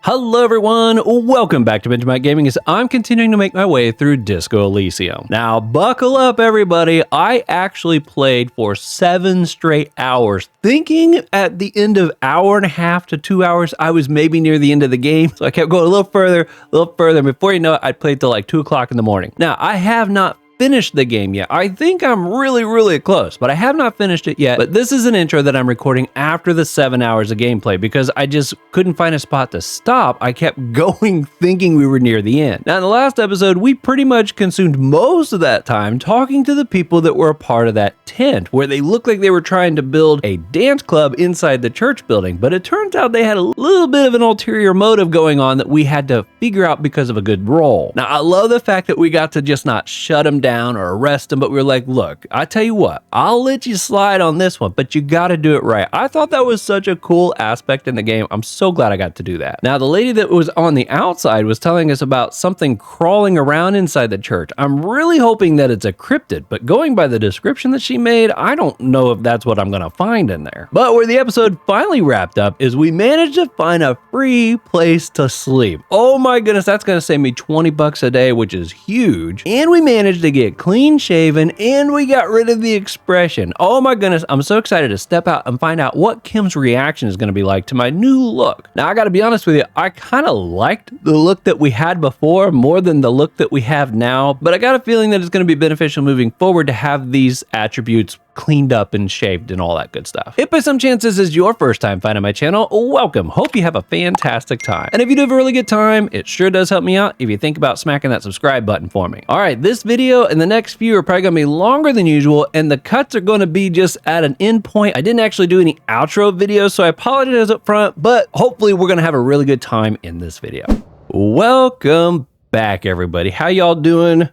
Hello everyone, welcome back to Benjamight Gaming as I'm continuing to make my way through Disco Elysium. Now buckle up everybody, I actually played for 7 straight hours, thinking at the end of hour and a half to 2 hours I was maybe near the end of the game, so I kept going a little further, and before you know it I played till like 2 o'clock in the morning. Now I have not finished the game yet. I think I'm really close, but I have not finished it yet. But this is an intro that I'm recording after the 7 hours of gameplay because I just couldn't find a spot to stop. I kept going thinking we were near the end. Now in the last episode, we pretty much consumed most of that time talking to the people that were a part of that tent where they looked like they were trying to build a dance club inside the church building, but it turns out they had a little bit of an ulterior motive going on that we had to figure out because of a good roll. Now I love the fact that we got to just not shut them down or arrest him, but we were like, look, I tell you what, I'll let you slide on this one, but you got to do it right. I thought that was such a cool aspect in the game. I'm so glad I got to do that. Now, the lady that was on the outside was telling us about something crawling around inside the church. I'm really hoping that it's a cryptid, but going by the description that she made, I don't know if that's what I'm going to find in there. But where the episode finally wrapped up is we managed to find a free place to sleep. Oh my goodness, that's going to save me 20 bucks a day, which is huge. And we managed to get clean shaven and we got rid of the expression. Oh my goodness, I'm so excited to step out and find out what Kim's reaction is going to be like to my new look. Now I got to be honest with you, I kind of liked the look that we had before more than the look that we have now, but I got a feeling that it's going to be beneficial moving forward to have these attributes cleaned up and shaved and all that good stuff. If by some chance this is your first time finding my channel, welcome. Hope you have a fantastic time. And if you do have a really good time, it sure does help me out if you think about smacking that subscribe button for me. All right, this video and the next few are probably gonna be longer than usual and the cuts are gonna be just at an end point. I didn't actually do any outro videos, so I apologize up front, but hopefully we're gonna have a really good time in this video. Welcome back, everybody. How y'all doing?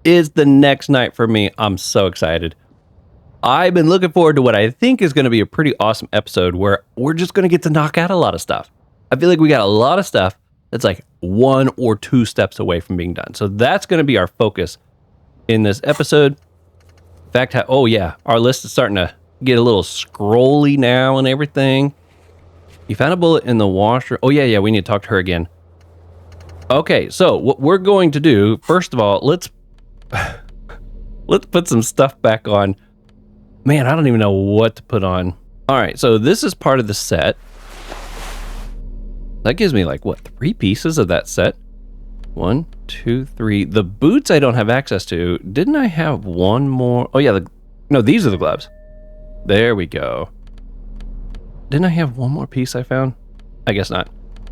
It's the next night for me. I'm so excited. I've been looking forward to what I think is going to be a pretty awesome episode where we're just going to get to knock out a lot of stuff. I feel like we got a lot of stuff that's like 1 or 2 steps away from being done. So that's going to be our focus in this episode. In fact, oh yeah, our list is starting to get a little scrolly now and everything. You found a bullet in the washer. Oh yeah, we need to talk to her again. Okay, so what we're going to do, first of all, let's put some stuff back on. Man, I don't even know what to put on. All right, so this is part of the set. That gives me like, what, 3 pieces of that set? 1, 2, 3. The boots I don't have access to. Didn't I have one more? Oh yeah, no, these are the gloves. There we go. Didn't I have one more piece I found? I guess not.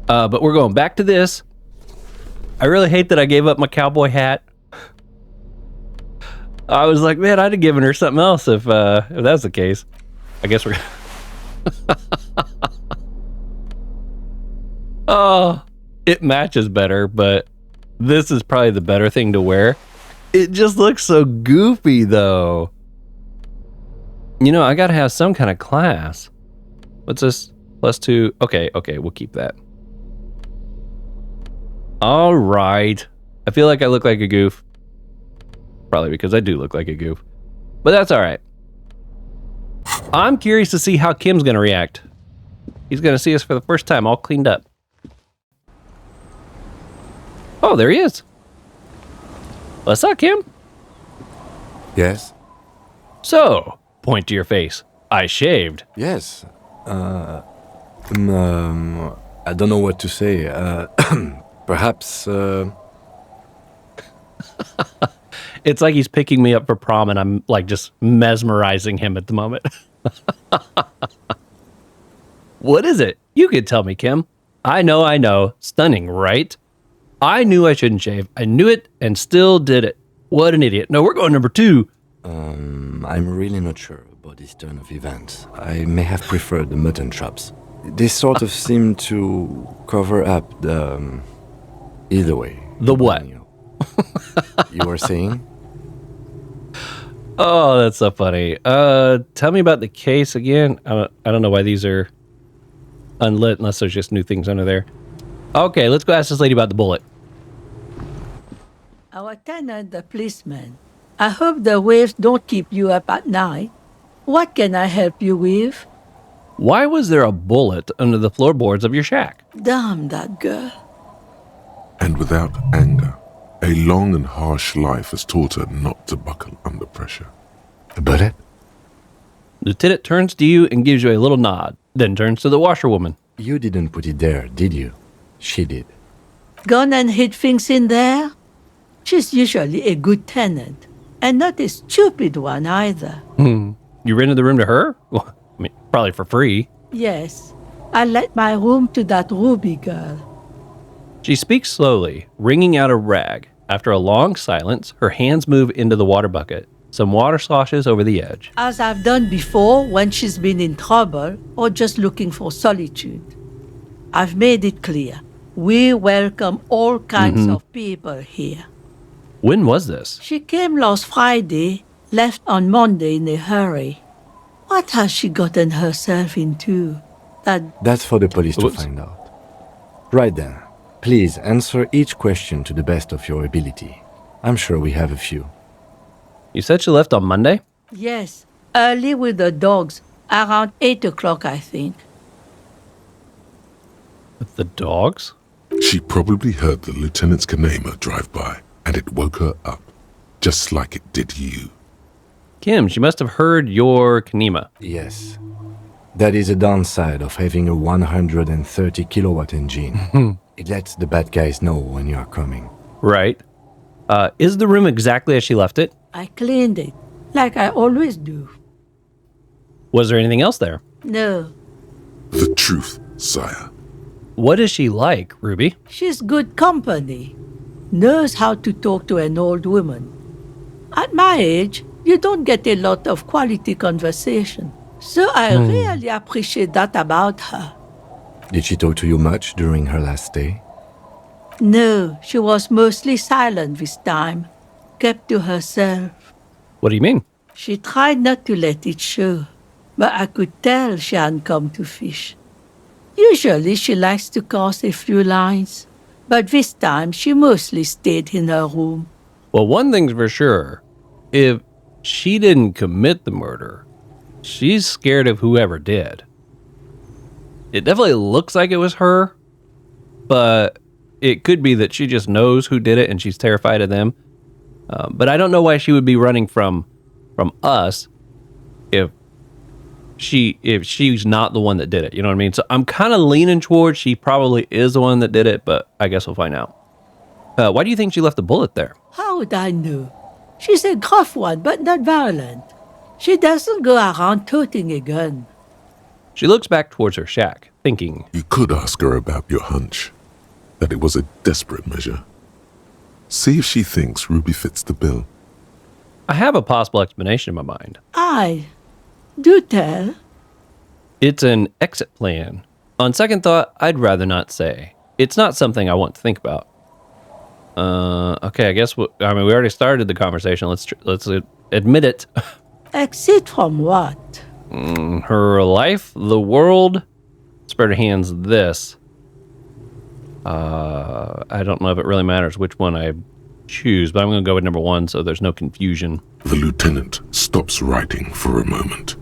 But we're going back to this. I really hate that I gave up my cowboy hat. I was like, man, I'd have given her something else if that was the case. I guess we're... Oh, it matches better, but this is probably the better thing to wear. It just looks so goofy, though. You know, I gotta have some kind of class. What's this? +2. Okay, we'll keep that. All right. I feel like I look like a goof. Probably because I do look like a goof. But that's all right. I'm curious to see how Kim's going to react. He's going to see us for the first time, all cleaned up. Oh, there he is. What's up, Kim? Yes? So, point to your face. I shaved. Yes. I don't know what to say. Perhaps, It's like he's picking me up for prom and I'm like just mesmerizing him at the moment. What is it? You could tell me, Kim. I know. Stunning, right? I knew I shouldn't shave. I knew it and still did it. What an idiot. No, we're going number 2. I'm really not sure about this turn of events. I may have preferred the mutton chops. They sort of seem to cover up the... Either way. The what? You were saying? Oh, that's so funny. Tell me about the case again. I don't know why these are unlit unless there's just new things under there. Okay, let's go ask this lady about the bullet. Our tenant, the policeman. I hope the waves don't keep you up at night. What can I help you with? Why was there a bullet under the floorboards of your shack? Damn that girl. And without anger, a long and harsh life has taught her not to buckle under pressure. A bullet? Lieutenant turns to you and gives you a little nod, then turns to the washerwoman. You didn't put it there, did you? She did. Gone and hid things in there? She's usually a good tenant, and not a stupid one either. You rented the room to her? Well, I mean, probably for free. Yes, I let my room to that Ruby girl. She speaks slowly, wringing out a rag. After a long silence, her hands move into the water bucket. Some water sloshes over the edge. As I've done before when she's been in trouble or just looking for solitude. I've made it clear. We welcome all kinds of people here. When was this? She came last Friday, left on Monday in a hurry. What has she gotten herself into? That's for the police to Whoops. find out. Right then. Please answer each question to the best of your ability. I'm sure we have a few. You said she left on Monday? Yes, early with the dogs, around 8 o'clock, I think. With the dogs? She probably heard the lieutenant's Kanema drive by, and it woke her up, just like it did you. Kim, she must have heard your Kanema. Yes. That is a downside of having a 130 kilowatt engine. It lets the bad guys know when you are coming. Right. Is the room exactly as she left it? I cleaned it, like I always do. Was there anything else there? No, The truth, sire. What is she like, Ruby? she's good company. Knows how to talk to an old woman. At my age, you don't get a lot of quality conversation. So I really appreciate that about her. Did she talk to you much during her last stay? No, she was mostly silent this time. Kept to herself. What do you mean? She tried not to let it show, but I could tell she hadn't come to fish. Usually she likes to cast a few lines, but this time she mostly stayed in her room. Well, one thing's for sure. If she didn't commit the murder, she's scared of whoever did. It definitely looks like it was her, but it could be that she just knows who did it and she's terrified of them. But I don't know why she would be running from us if she's not the one that did it. You know what I mean? So I'm kind of leaning towards she probably is the one that did it, but I guess we'll find out. Why do you think she left the bullet there? How would I know? She's a gruff one, but not violent. She doesn't go around toting a gun. She looks back towards her shack, thinking. You could ask her about your hunch, that it was a desperate measure. See if she thinks Ruby fits the bill. I have a possible explanation in my mind. Do tell. It's an exit plan. On second thought, I'd rather not say. It's not something I want to think about. Okay, I guess we already started the conversation. Let's admit it. Exit from what? Her life, the world. Spread her hands this. I don't know if it really matters which one I choose, but I'm going to go with number 1 so there's no confusion. The lieutenant stops writing for a moment.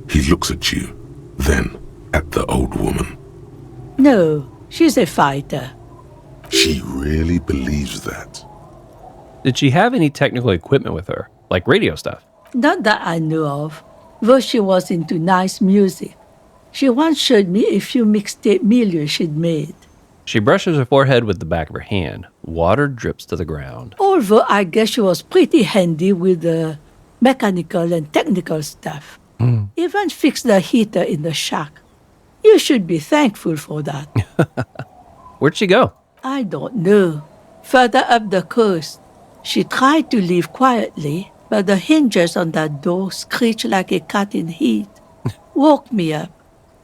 He looks at you, then at the old woman. No, she's a fighter. She really believes that. Did she have any technical equipment with her, like radio stuff? Not that I know of, though she was into nice music. She once showed me a few mixtape milieux she'd made. She brushes her forehead with the back of her hand. Water drips to the ground. Although I guess she was pretty handy with the mechanical and technical stuff. Even fixed the heater in the shack. You should be thankful for that. Where'd she go? I don't know. Further up the coast. She tried to leave quietly, but the hinges on that door screeched like a cat in heat. Woke me up.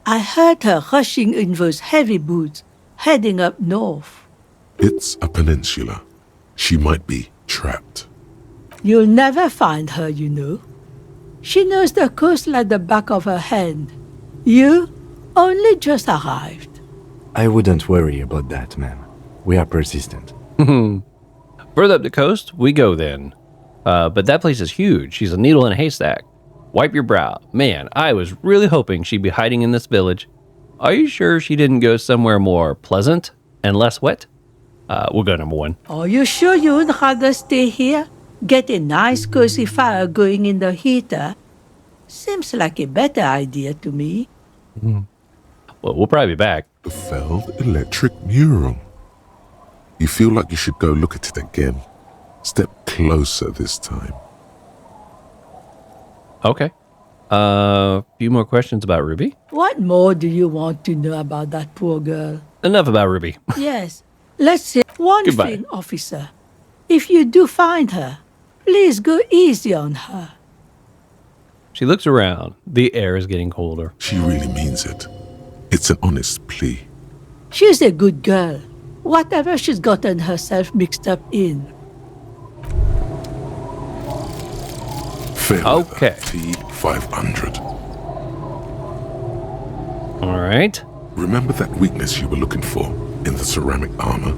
I heard her rushing in those heavy boots, heading up north. It's a peninsula. She might be trapped. You'll never find her, you know. She knows the coast like the back of her hand. You only just arrived. I wouldn't worry about that, ma'am. We are persistent. Further up the coast, we go then. But that place is huge. She's a needle in a haystack. Wipe your brow. Man, I was really hoping she'd be hiding in this village. Are you sure she didn't go somewhere more pleasant and less wet? We'll go number 1. Are you sure you'd rather stay here? Get a nice cozy fire going in the heater? Seems like a better idea to me. Well, we'll probably be back. The Feld electric mural. You feel like you should go look at it again. Step closer this time. Okay. A few more questions about Ruby. What more do you want to know about that poor girl? Enough about Ruby. Yes, let's say one Goodbye. thing, officer. If you do find her, please go easy on her. She looks around. The air is getting colder. She really means it. It's an honest plea. She's a good girl. Whatever she's gotten herself mixed up in. Fair Okay. weather T500. All right. Remember that weakness you were looking for in the ceramic armor?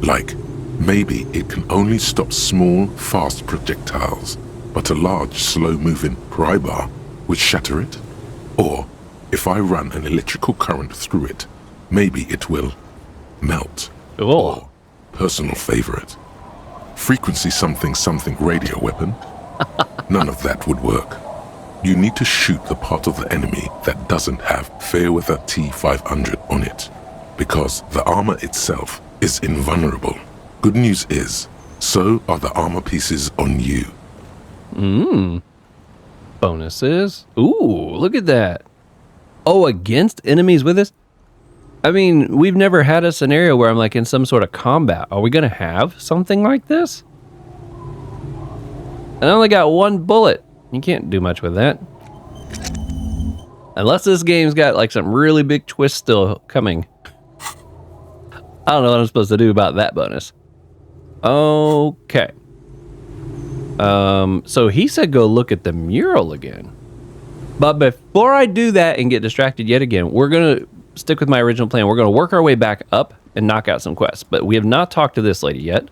Like, maybe it can only stop small, fast projectiles, but a large, slow-moving pry bar would shatter it? Or, if I run an electrical current through it, maybe it will melt. Oh. Or, personal favorite, frequency something something radio weapon? None of that would work. You need to shoot the part of the enemy that doesn't have Fairweather T500 on it, because the armor itself is invulnerable. Good news is, so are the armor pieces on you. Bonuses. Ooh, look at that. Oh, against enemies with us? I mean, we've never had a scenario where I'm like in some sort of combat. Are we going to have something like this? I only got 1 bullet. You can't do much with that. Unless this game's got like some really big twist still coming. I don't know what I'm supposed to do about that bonus. Okay. So he said go look at the mural again. But before I do that and get distracted yet again, we're going to stick with my original plan. We're going to work our way back up and knock out some quests. But we have not talked to this lady yet.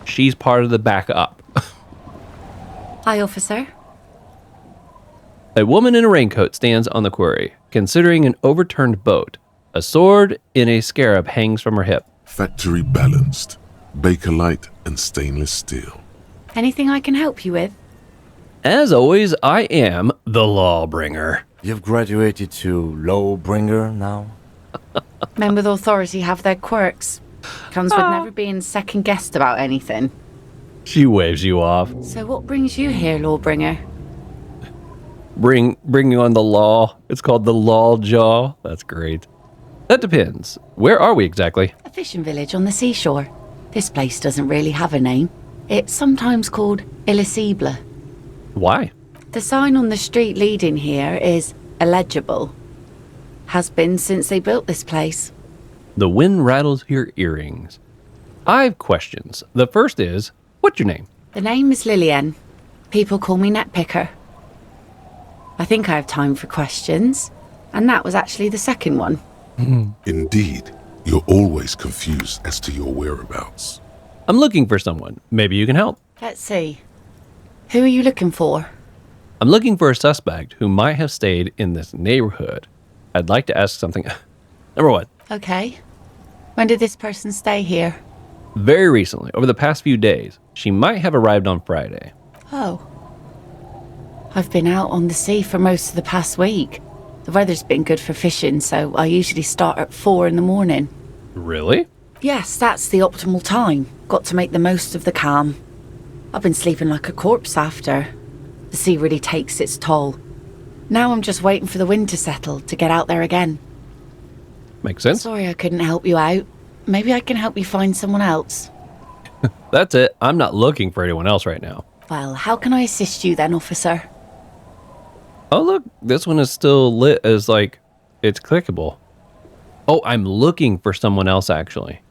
She's part of the backup. Hi, officer. A woman in a raincoat stands on the quarry, considering an overturned boat. A sword in a scarab hangs from her hip. Factory balanced, Bakelite and stainless steel. Anything I can help you with? As always, I am the Lawbringer. You've graduated to Lawbringer now? Men with authority have their quirks. Comes with never being second-guessed about anything. She waves you off. So what brings you here, Lawbringer? Bring you on the law. It's called the Law Jaw. That's great. That depends. Where are we exactly? A fishing village on the seashore. This place doesn't really have a name. It's sometimes called Elysium. Why? The sign on the street leading here is illegible. Has been since they built this place. The wind rattles your earrings. I have questions. The first is, what's your name? The name is Lillian. People call me Netpicker. I think I have time for questions. And that was actually the second one. Indeed, you're always confused as to your whereabouts. I'm looking for someone. Maybe you can help. Let's see. Who are you looking for? I'm looking for a suspect who might have stayed in this neighborhood. I'd like to ask something. Number 1. Okay. When did this person stay here? Very recently, over the past few days. She might have arrived on Friday. Oh. I've been out on the sea for most of the past week. The weather's been good for fishing, so I usually start at 4 in the morning. Really? Yes, that's the optimal time. Got to make the most of the calm. I've been sleeping like a corpse after. The sea really takes its toll. Now I'm just waiting for the wind to settle to get out there again. Makes sense. Sorry I couldn't help you out. Maybe I can help you find someone else. That's it. I'm not looking for anyone else right now. Well, how can I assist you then, officer? Oh, look. This one is still lit as like it's clickable. Oh, I'm looking for someone else actually.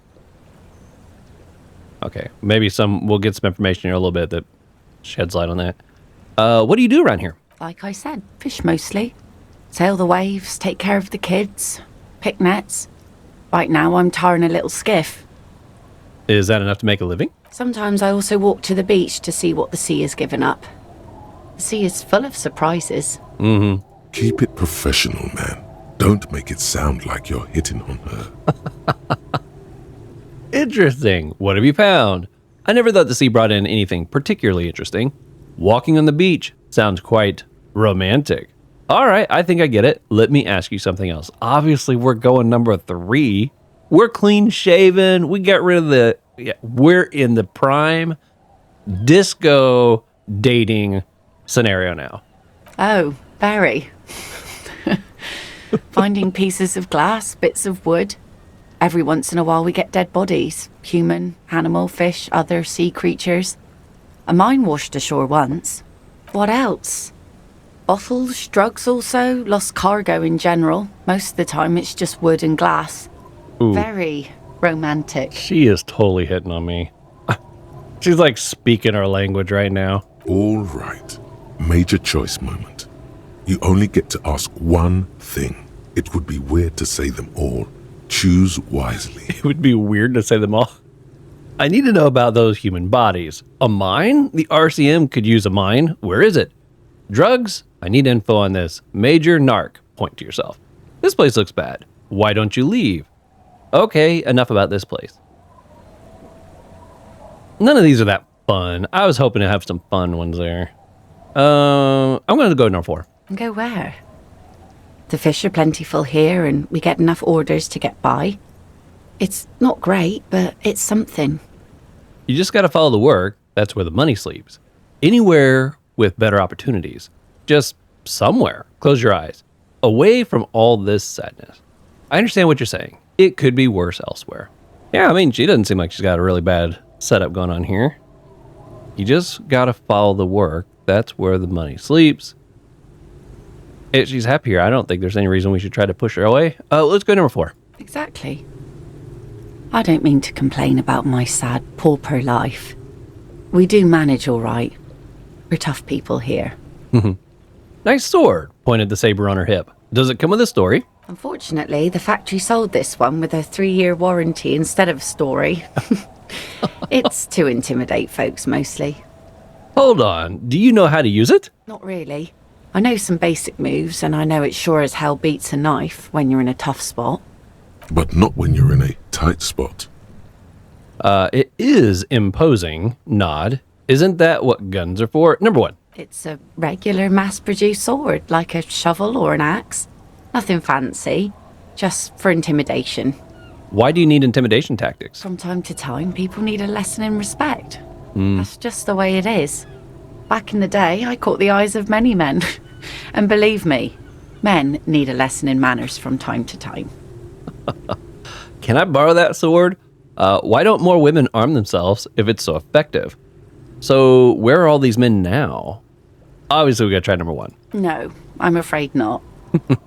Okay. Maybe we'll get some information here a little bit that sheds light on that. What do you do around here? Like I said, fish mostly. Sail the waves, take care of the kids, pick nets. Right now I'm tarring a little skiff. Is that enough to make a living? Sometimes I also walk to the beach to see what the sea has given up. The sea is full of surprises. Keep it professional, man. Don't make it sound like you're hitting on her. Interesting. What have you found? I never thought the sea brought in anything particularly interesting. Walking on the beach sounds quite romantic. All right, I think I get it. Let me ask you something else. Obviously, we're going number 3. We're clean shaven. We got rid of the... Yeah, we're in the prime disco dating scenario now. Oh, very. Finding pieces of glass, bits of wood. Every once in a while we get dead bodies. Human, animal, fish, other sea creatures. A mine washed ashore once. What else? Bottles, drugs also, lost cargo in general. Most of the time it's just wood and glass. Ooh. Very romantic. She is totally hitting on me. She's like speaking our language right now. All right. Major choice moment. You only get to ask one thing. It would be weird to say them all. Choose wisely. It would be weird to say them all. I need to know about those human bodies. A mine? The RCM could use a mine. Where is it? Drugs? I need info on this. Major narc. Point to yourself. This place looks bad. Why don't you leave? Okay, enough about this place. None of these are that fun. I was hoping to have some fun ones there. I'm going to go number 4. And go where? The fish are plentiful here and we get enough orders to get by. It's not great, but it's something. You just got to follow the work. That's where the money sleeps. Anywhere with better opportunities. Just somewhere. Close your eyes. Away from all this sadness. I understand what you're saying. It could be worse elsewhere. Yeah, I mean, she doesn't seem like she's got a really bad setup going on here. You just got to follow the work. That's where the money sleeps. If she's happy here, I don't think there's any reason we should try to push her away. Let's go number 4. Exactly. I don't mean to complain about my sad pauper life. We do manage all right. We're tough people here. Nice sword, pointed the saber on her hip. Does it come with a story? Unfortunately, the factory sold this one with a 3-year warranty instead of a story. It's to intimidate folks mostly. Hold on, do you know how to use it? Not really. I know some basic moves, and I know it sure as hell beats a knife when you're in a tough spot. But not when you're in a tight spot. It is imposing, nod. Isn't that what guns are for? Number 1. It's a regular mass-produced sword, like a shovel or an axe. Nothing fancy, just for intimidation. Why do you need intimidation tactics? From time to time, people need a lesson in respect. That's just the way it is. Back in the day, I caught the eyes of many men. And believe me, men need a lesson in manners from time to time. Can I borrow that sword? Why don't more women arm themselves if it's so effective? So where are all these men now? Obviously, we gotta try number 1. No, I'm afraid not.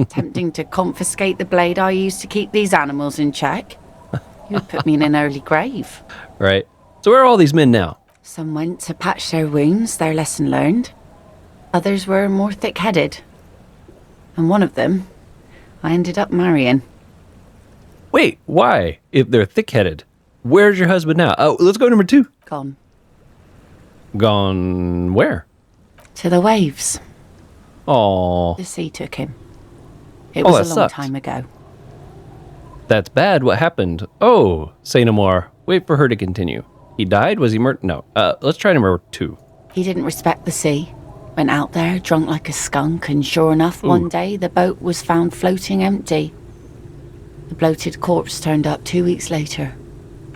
Tempting to confiscate the blade I used to keep these animals in check. You'd put me in an early grave. Right. So where are all these men now? Some went to patch their wounds, their lesson learned. Others were more thick-headed. And one of them, I ended up marrying. Wait, why? If they're thick-headed, where's your husband now? Oh, let's go number 2. Gone. Gone where? To the waves. Aw, The sea took him. It Oh, was that a long sucks. time ago. that's bad. What happened? Oh, say no more. Wait for her to continue. He died? Was he murdered? No. Let's try number 2. He didn't respect the sea. Went out there, drunk like a skunk, and sure enough, one day the boat was found floating empty. The bloated corpse turned up 2 weeks later.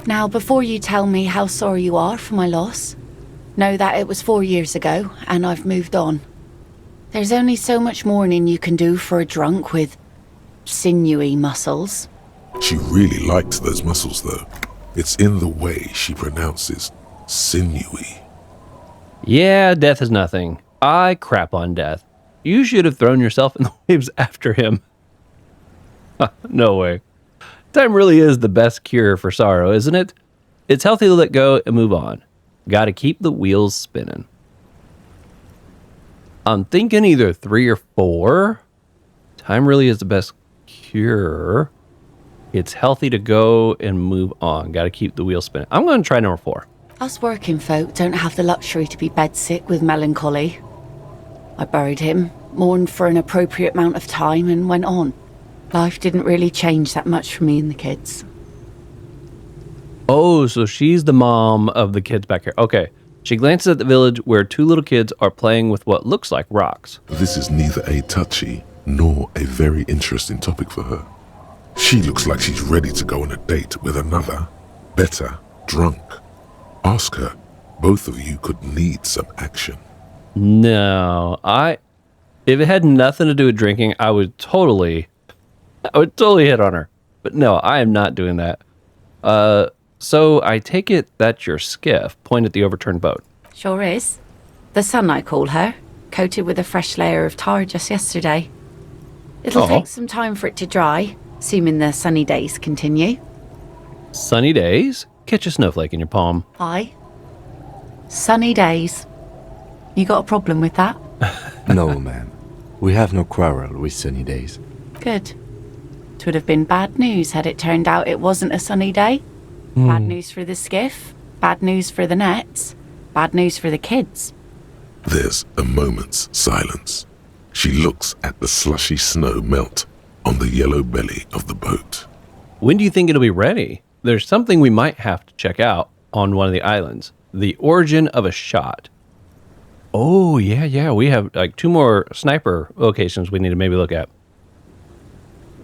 Now, before you tell me how sorry you are for my loss, know that it was 4 years ago, and I've moved on. There's only so much mourning you can do for a drunk with sinewy muscles. She really liked those muscles, though. It's in the way she pronounces sinewy. Yeah, death is nothing. I crap on death. You should have thrown yourself in the waves after him. No way. Time really is the best cure for sorrow, isn't it? It's healthy to let go and move on. Gotta keep the wheels spinning. I'm thinking either 3 or 4. Time really is the best cure. It's healthy to go and move on. Gotta keep the wheels spinning. I'm gonna try number 4. Us working folk don't have the luxury to be bedsick with melancholy. I buried him, mourned for an appropriate amount of time, and went on. Life didn't really change that much for me and the kids. Oh, so she's the mom of the kids back here. Okay. She glances at the village where two little kids are playing with what looks like rocks. This is neither a touchy nor a very interesting topic for her. She looks like she's ready to go on a date with another, better, drunk. Ask her. Both of you could need some action. No, if it had nothing to do with drinking, I would totally hit on her. But no, I am not doing that. So I take it that's your skiff. Point at the overturned boat. Sure is. The sun, I call her, coated with a fresh layer of tar just yesterday. It'll take some time for it to dry, assuming the sunny days continue. Sunny days? Catch a snowflake in your palm. Aye. Sunny days. You got a problem with that? No, ma'am. We have no quarrel with sunny days. Good. It would have been bad news had it turned out it wasn't a sunny day. Bad news for the skiff, bad news for the nets, bad news for the kids. There's a moment's silence. She looks at the slushy snow melt on the yellow belly of the boat. When do you think it'll be ready? There's something we might have to check out on one of the islands. The origin of a shot. Oh, yeah. We have like 2 more sniper locations we need to maybe look at.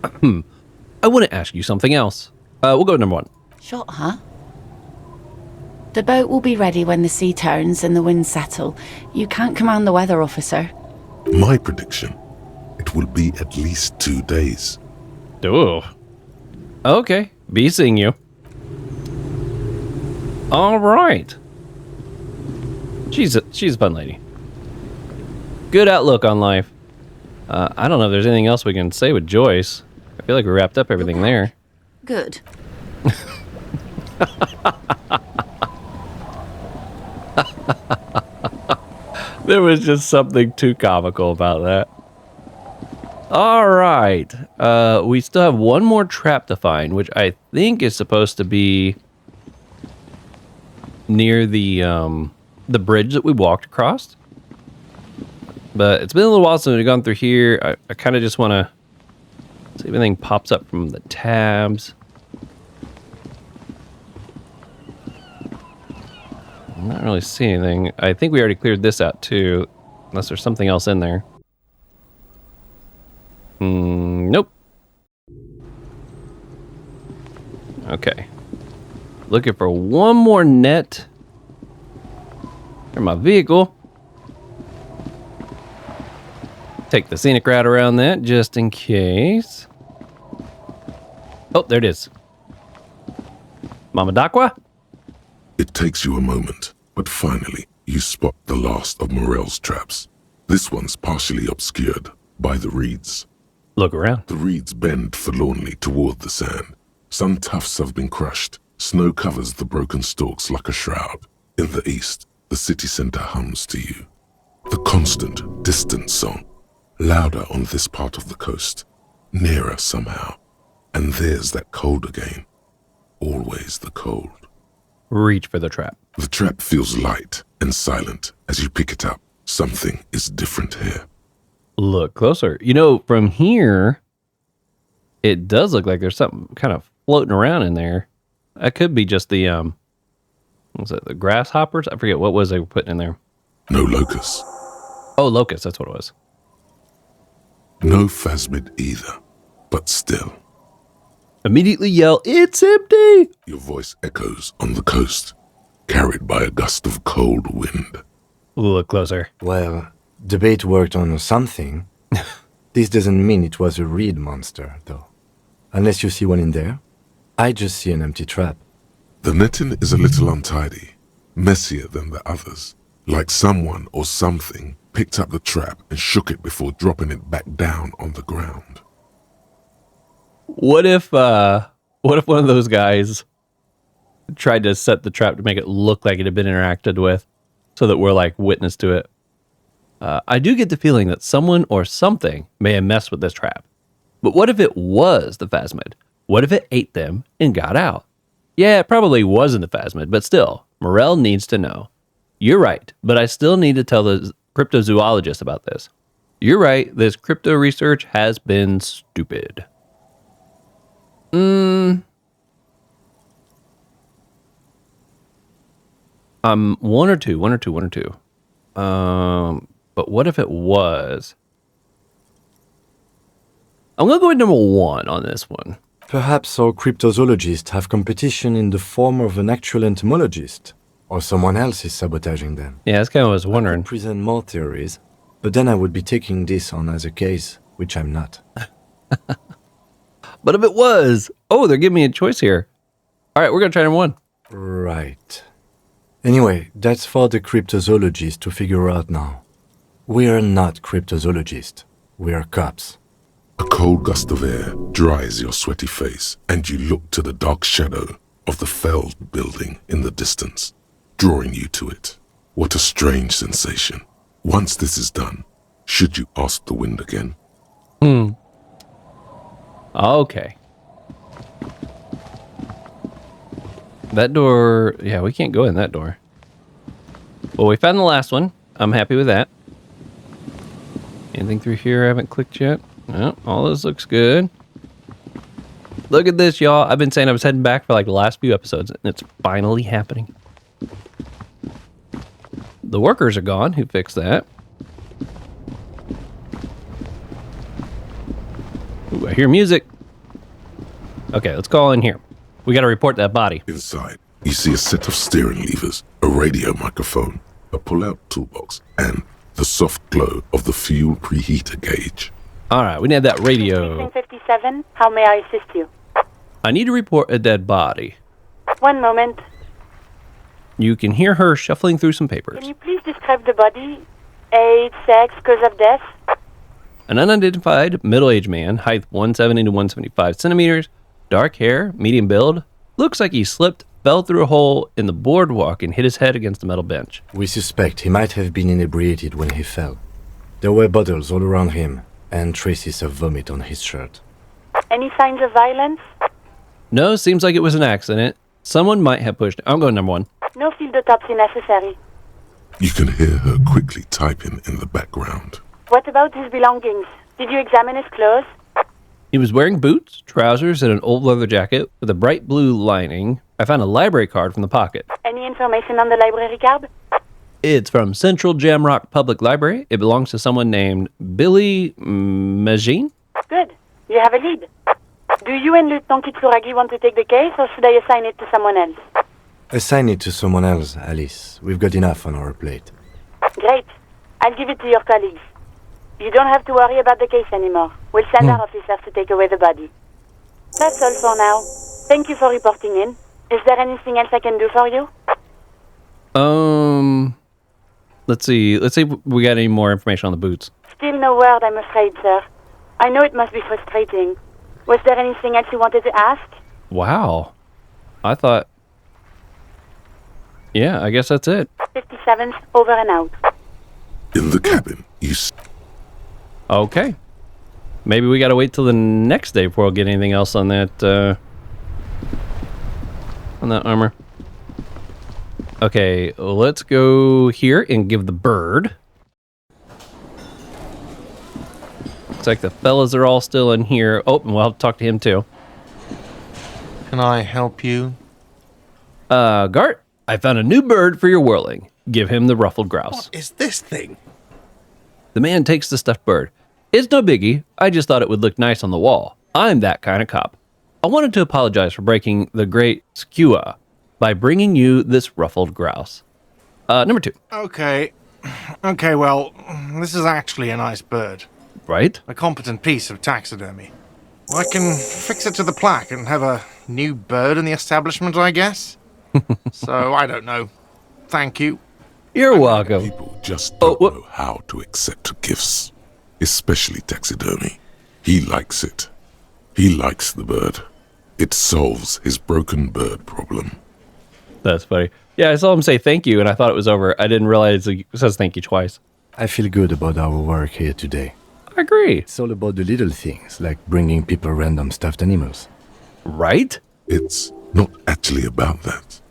I want to ask you something else. We'll go to number 1. Shot, huh? The boat will be ready when the sea turns and the winds settle. You can't command the weather, officer. My prediction, it will be at least 2 days. Oh. Okay. Be seeing you. All right. She's a fun lady. Good outlook on life. I don't know if there's anything else we can say with Joyce. I feel like we wrapped up everything there. Good. There was just something too comical about that. All right. We still have one more trap to find, which I think is supposed to be near the bridge that we walked across. But it's been a little while since we've gone through here. I kind of just want to see if anything pops up from the tabs. I'm not really seeing anything. I think we already cleared this out too, unless there's something else in there. Nope. Okay. Looking for one more net. For my vehicle. Take the scenic route around that just in case. Oh, there it is. Mama Dakwa? It takes you a moment, but finally you spot the last of Morel's traps. This one's partially obscured by the reeds. Look around. The reeds bend forlornly toward the sand. Some tufts have been crushed. Snow covers the broken stalks like a shroud. In the east, the city center hums to you. The constant, distant song, louder on this part of the coast, nearer somehow. And there's that cold again. Always the cold. Reach for the trap. The trap feels light and silent as you pick it up. Something is different here. Look closer. You know, from here, it does look like there's something kind of floating around in there. That could be just the, what was it, the grasshoppers? I forget, what was they putting in there? No locusts. Oh, locusts, that's what it was. No phasmid either, but still. Immediately yell, "It's empty!" Your voice echoes on the coast, carried by a gust of cold wind. Look closer. Well, the bait worked on something. This doesn't mean it was a reed monster, though. Unless you see one in there. I just see an empty trap. The netting is a little untidy, messier than the others, like someone or something picked up the trap and shook it before dropping it back down on the ground. What if one of those guys tried to set the trap to make it look like it had been interacted with so that we're like witness to it? I do get the feeling that someone or something may have messed with this trap. But what if it was the phasmid? What if it ate them and got out? Yeah, it probably wasn't the phasmid, but still, Morel needs to know. You're right, but I still need to tell cryptozoologist about this. You're right, this crypto research has been stupid. One or two. But what if it was? I'm going to go with number 1 on this one. Perhaps our cryptozoologists have competition in the form of an actual entomologist, or someone else is sabotaging them. Yeah, that's kind of what I was wondering. I could present more theories, but then I would be taking this on as a case, which I'm not. But if it was, they're giving me a choice here. All right, we're going to try number 1. Right. Anyway, that's for the cryptozoologists to figure out now. We are not cryptozoologists. We are cops. A cold gust of air dries your sweaty face, and you look to the dark shadow of the felled building in the distance, drawing you to it. What a strange sensation. Once this is done, should you ask the wind again? Okay. That door, yeah, we can't go in that door. Well, we found the last one. I'm happy with that. Anything through here I haven't clicked yet? No, all this looks good. Look at this, y'all. I've been saying I was heading back for like the last few episodes, and it's finally happening. The workers are gone. Who fixed that? Ooh, I hear music. Okay, let's call in here. We got to report that body. Inside, you see a set of steering levers, a radio microphone, a pull-out toolbox, and the soft glow of the fuel preheater gauge. All right, we need that radio. Precinct 57, how may I assist you? I need to report a dead body. One moment. You can hear her shuffling through some papers. Can you please describe the body? Age, sex, cause of death? An unidentified middle-aged man, height 170 to 175 centimeters, dark hair, medium build. Looks like he slipped, fell through a hole in the boardwalk, and hit his head against a metal bench. We suspect he might have been inebriated when he fell. There were bottles all around him, and traces of vomit on his shirt. Any signs of violence? No, seems like it was an accident. Someone might have pushed. I'm going number 1. No field autopsy necessary. You can hear her quickly typing in the background. What about his belongings? Did you examine his clothes? He was wearing boots, trousers, and an old leather jacket with a bright blue lining. I found a library card from the pocket. Any information on the library card? It's from Central Jamrock Public Library. It belongs to someone named Billy Magine. Good. You have a lead. Do you and Lieutenant Kitsuragi want to take the case, or should I assign it to someone else? Assign it to someone else, Alice. We've got enough on our plate. Great. I'll give it to your colleagues. You don't have to worry about the case anymore. We'll send our officers to take away the body. That's all for now. Thank you for reporting in. Is there anything else I can do for you? Let's see if we got any more information on the boots. Still no word, I'm afraid, sir. I know it must be frustrating. Was there anything else you wanted to ask? Wow. I thought... Yeah, I guess that's it. 57th, over and out. In the cabin, you Okay. Maybe we gotta wait till the next day before we'll get anything else on that, armor. Okay, let's go here and give the bird. Looks like the fellas are all still in here. Oh, and we'll have to talk to him too. Can I help you? Gart, I found a new bird for your whirling. Give him the ruffled grouse. What is this thing? The man takes the stuffed bird. It's no biggie. I just thought it would look nice on the wall. I'm that kind of cop. I wanted to apologize for breaking the great skewer by bringing you this ruffled grouse. Number 2. Okay, well, this is actually a nice bird. Right? A competent piece of taxidermy. I can fix it to the plaque and have a new bird in the establishment, I guess. So, I don't know. Thank you. You're welcome. People just don't know how to accept gifts, especially taxidermy. He likes it. He likes the bird. It solves his broken bird problem. That's funny. Yeah, I saw him say thank you, and I thought it was over. I didn't realize it says thank you twice. I feel good about our work here today. I agree. It's all about the little things, like bringing people random stuffed animals. Right? It's not actually about that,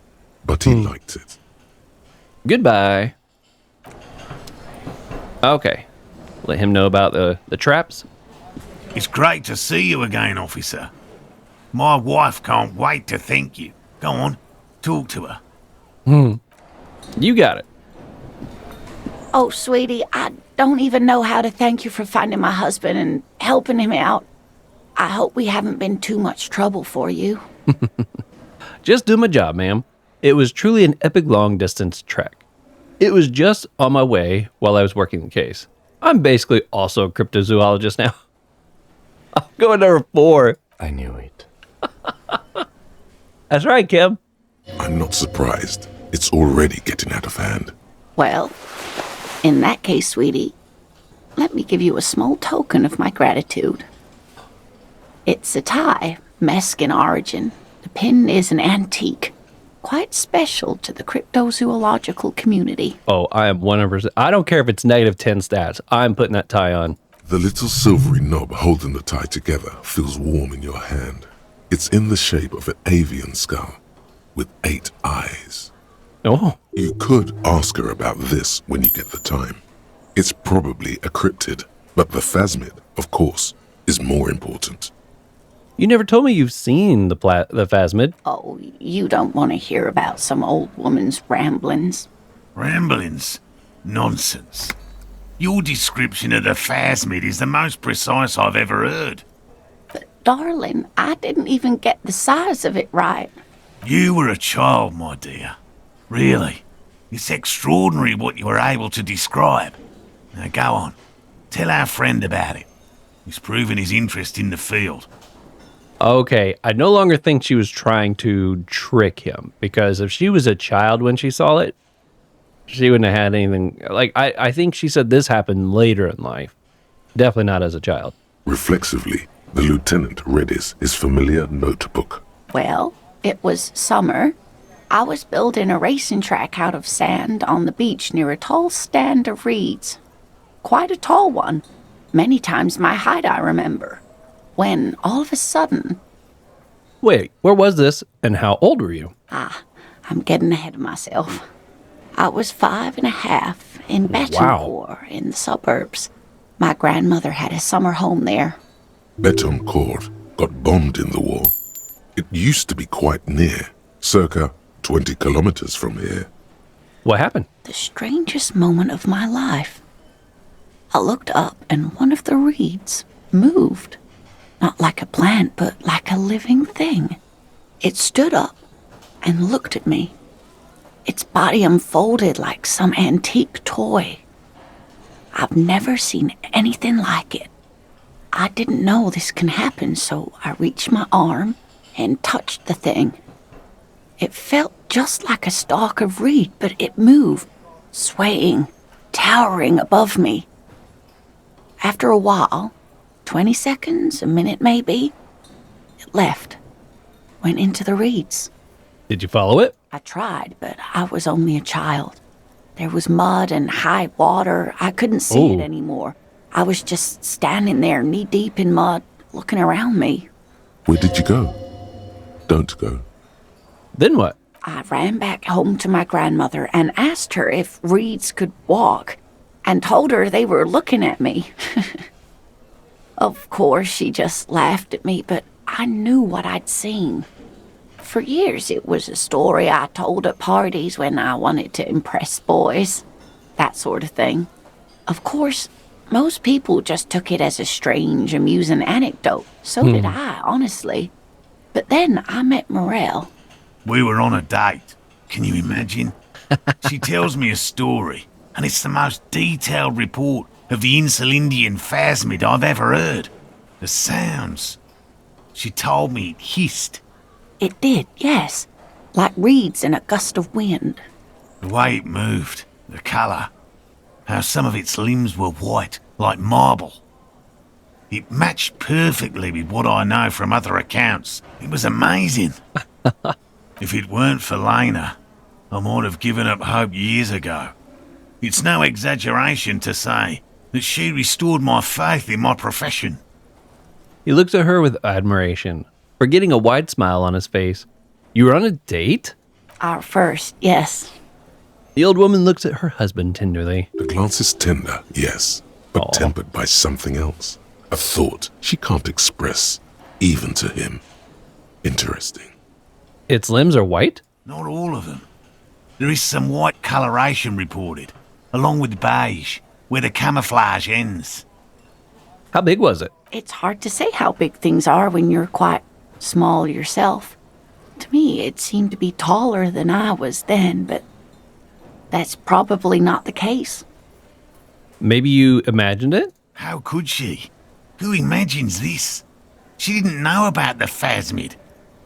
but he liked it. Goodbye. Okay. Let him know about the traps. It's great to see you again, officer. My wife can't wait to thank you. Go on, talk to her. You got it. Oh, sweetie, I don't even know how to thank you for finding my husband and helping him out. I hope we haven't been too much trouble for you. Just do my job, ma'am. It was truly an epic long-distance trek. It was just on my way while I was working the case. I'm basically also a cryptozoologist now. I'm going number 4. I knew it. That's right, Kim. I'm not surprised. It's already getting out of hand. Well, in that case, sweetie, let me give you a small token of my gratitude. It's a tie, Mesk in origin. The pin is an antique, quite special to the cryptozoological community. Oh, I am 100%. I don't care if it's -10 stats. I'm putting that tie on. The little silvery knob holding the tie together feels warm in your hand. It's in the shape of an avian skull with 8 eyes. Oh, You could ask her about this when you get the time. It's probably a cryptid, but the phasmid, of course, is more important. you never told me you've seen the phasmid. Oh, you don't want to hear about some old woman's ramblings. Ramblings? Nonsense. Your description of the phasmid is the most precise I've ever heard. Darling, I didn't even get the size of it right. You were a child, my dear. Really. It's extraordinary what you were able to describe. Now go on. Tell our friend about it. He's proven his interest in the field. Okay, I no longer think she was trying to trick him, because if she was a child when she saw it, she wouldn't have had anything. Like, I think she said this happened later in life. Definitely not as a child. Reflexively, the lieutenant read his familiar notebook. Well, it was summer. I was building a racing track out of sand on the beach near a tall stand of reeds. Quite a tall one. Many times my height, I remember. When, all of a sudden... Wait, where was this, and how old were you? I'm getting ahead of myself. I was 5 and a half in Betancourt in the suburbs. My grandmother had a summer home there. Betancourt got bombed in the war. It used to be quite near, circa 20 kilometers from here. What happened? The strangest moment of my life. I looked up and one of the reeds moved. Not like a plant, but like a living thing. It stood up and looked at me. Its body unfolded like some antique toy. I've never seen anything like it. I didn't know this can happen, so I reached my arm and touched the thing. It felt just like a stalk of reed, but it moved, swaying, towering above me. After a while, 20 seconds, a minute maybe, it left, went into the reeds. Did you follow it? I tried, but I was only a child. There was mud and high water. I couldn't see it anymore. I was just standing there knee-deep in mud, looking around me. Where did you go? Don't go. Then what? I ran back home to my grandmother and asked her if reeds could walk, and told her they were looking at me. Of course, she just laughed at me, but I knew what I'd seen. For years, it was a story I told at parties when I wanted to impress boys. That sort of thing. Of course, most people just took it as a strange, amusing anecdote. So did I, honestly. But then I met Morel. We were on a date. Can you imagine? She tells me a story, and it's the most detailed report of the Insulindian phasmid I've ever heard. The sounds. She told me it hissed. It did, yes. Like reeds in a gust of wind. The way it moved, the colour, how some of its limbs were white, like marble. It matched perfectly with what I know from other accounts. It was amazing. If it weren't for Lena, I might have given up hope years ago. It's no exaggeration to say that she restored my faith in my profession. He looks at her with admiration, forgetting a wide smile on his face. You were on a date? Our first, yes. The old woman looks at her husband tenderly. The glance is tender, yes, but Aw. tempered by something else. A thought she can't express, even to him. Interesting. Its limbs are white? Not all of them. There is some white coloration reported, along with beige, where the camouflage ends. How big was it? It's hard to say how big things are when you're quite small yourself. To me, it seemed to be taller than I was then, but that's probably not the case. Maybe you imagined it? How could she? Who imagines this? She didn't know about the phasmid.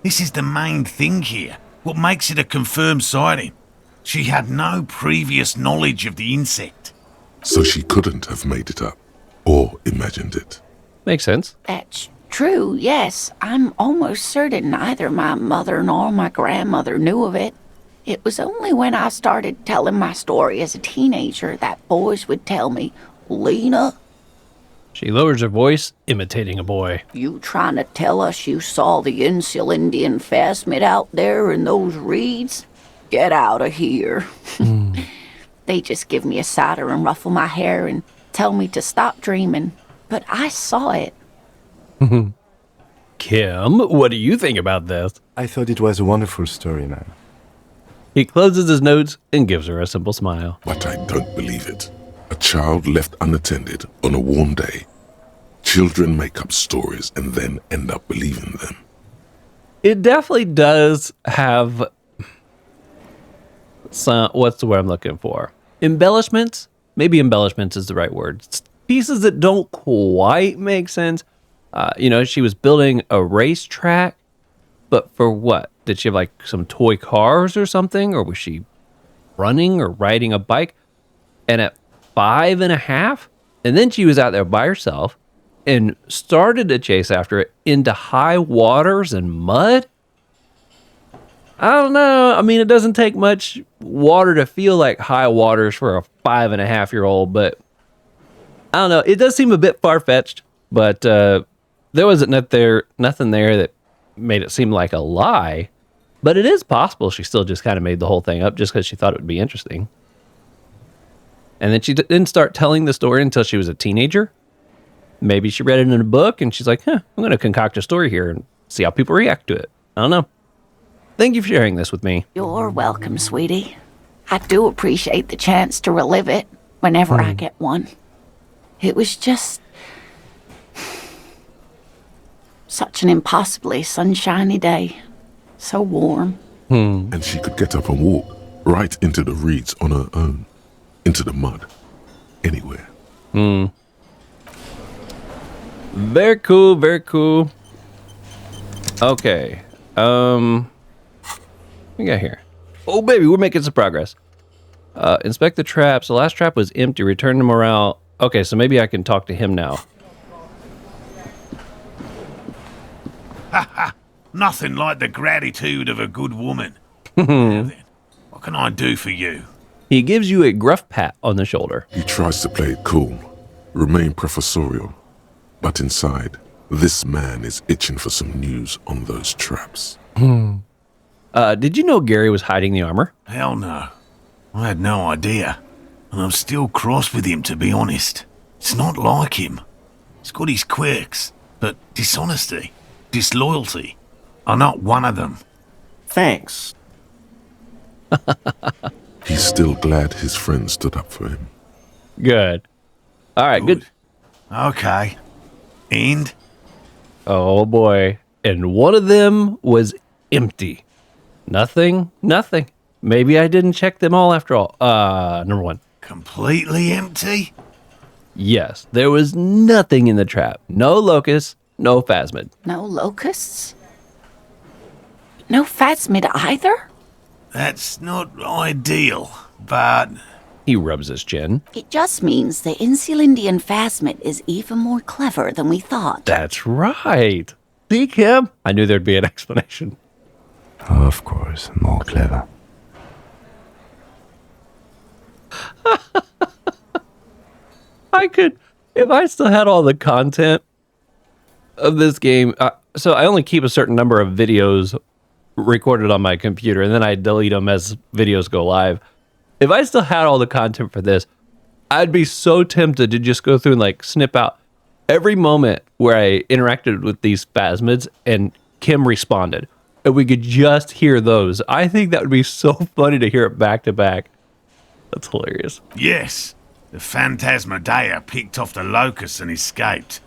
This is the main thing here, what makes it a confirmed sighting. She had no previous knowledge of the insect. So she couldn't have made it up, or imagined it. Makes sense. That's true, yes. I'm almost certain neither my mother nor my grandmother knew of it. It was only when I started telling my story as a teenager that boys would tell me, Lena, She lowers her voice, imitating a boy. you trying to tell us you saw the Indian phasmid out there in those reeds? Get out of here. They just give me a cider and ruffle my hair and tell me to stop dreaming. But I saw it. Kim, what do you think about this? I thought it was a wonderful story, man. He closes his notes and gives her a simple smile. But I don't believe it. A child left unattended on a warm day. Children make up stories and then end up believing them. It definitely does have some, what's the word I'm looking for? Embellishments? Maybe embellishments is the right word. It's pieces that don't quite make sense. She was building a racetrack, but for what? Did she have like some toy cars or something? Or was she running or riding a bike? And at 5.5, and then she was out there by herself and started to chase after it into high waters and mud. I don't know. I mean, it doesn't take much water to feel like high waters for a 5.5-year-old, but I don't know. It does seem a bit far-fetched, but there wasn't nothing there that made it seem like a lie. But it is possible she still just kind of made the whole thing up just because she thought it would be interesting. And then she didn't start telling the story until she was a teenager. Maybe she read it in a book and she's like, I'm going to concoct a story here and see how people react to it. I don't know. Thank you for sharing this with me. You're welcome, sweetie. I do appreciate the chance to relive it whenever I get one. It was just such an impossibly sunshiny day. So warm. And she could get up and walk right into the reeds on her own. Into the mud. Anywhere. Very cool, very cool. Okay. What we got here? Oh, baby, we're making some progress. Inspect the traps. The last trap was empty. Return to morale. Okay, so maybe I can talk to him now. Nothing like the gratitude of a good woman. Now then, what can I do for you? He gives you a gruff pat on the shoulder. He tries to play it cool, remain professorial. But inside, this man is itching for some news on those traps. Did you know Gary was hiding the armor? Hell no. I had no idea. And I'm still cross with him, to be honest. It's not like him. He's got his quirks, but dishonesty, disloyalty are not one of them. Thanks. He's still glad his friend stood up for him. Good. All right, good. Okay. And? Oh, boy. And one of them was empty. Nothing. Maybe I didn't check them all after all. Number one. Completely empty? Yes, there was nothing in the trap. No locusts, no phasmid. No locusts? No phasmid either? That's not ideal, but... He rubs his chin. It just means the Indian phasmid is even more clever than we thought. That's right. See, Kim? I knew there'd be an explanation. Of course, more clever. I could, if I still had all the content of this game. So I only keep a certain number of videos recorded on my computer, and then I delete them as videos go live. If I still had all the content for this, I'd be so tempted to just go through and like snip out every moment where I interacted with these phasmids and Kim responded. And we could just hear those. I think that would be so funny to hear it back to back. That's hilarious. Yes, the Phantasmadeia picked off the locusts and escaped.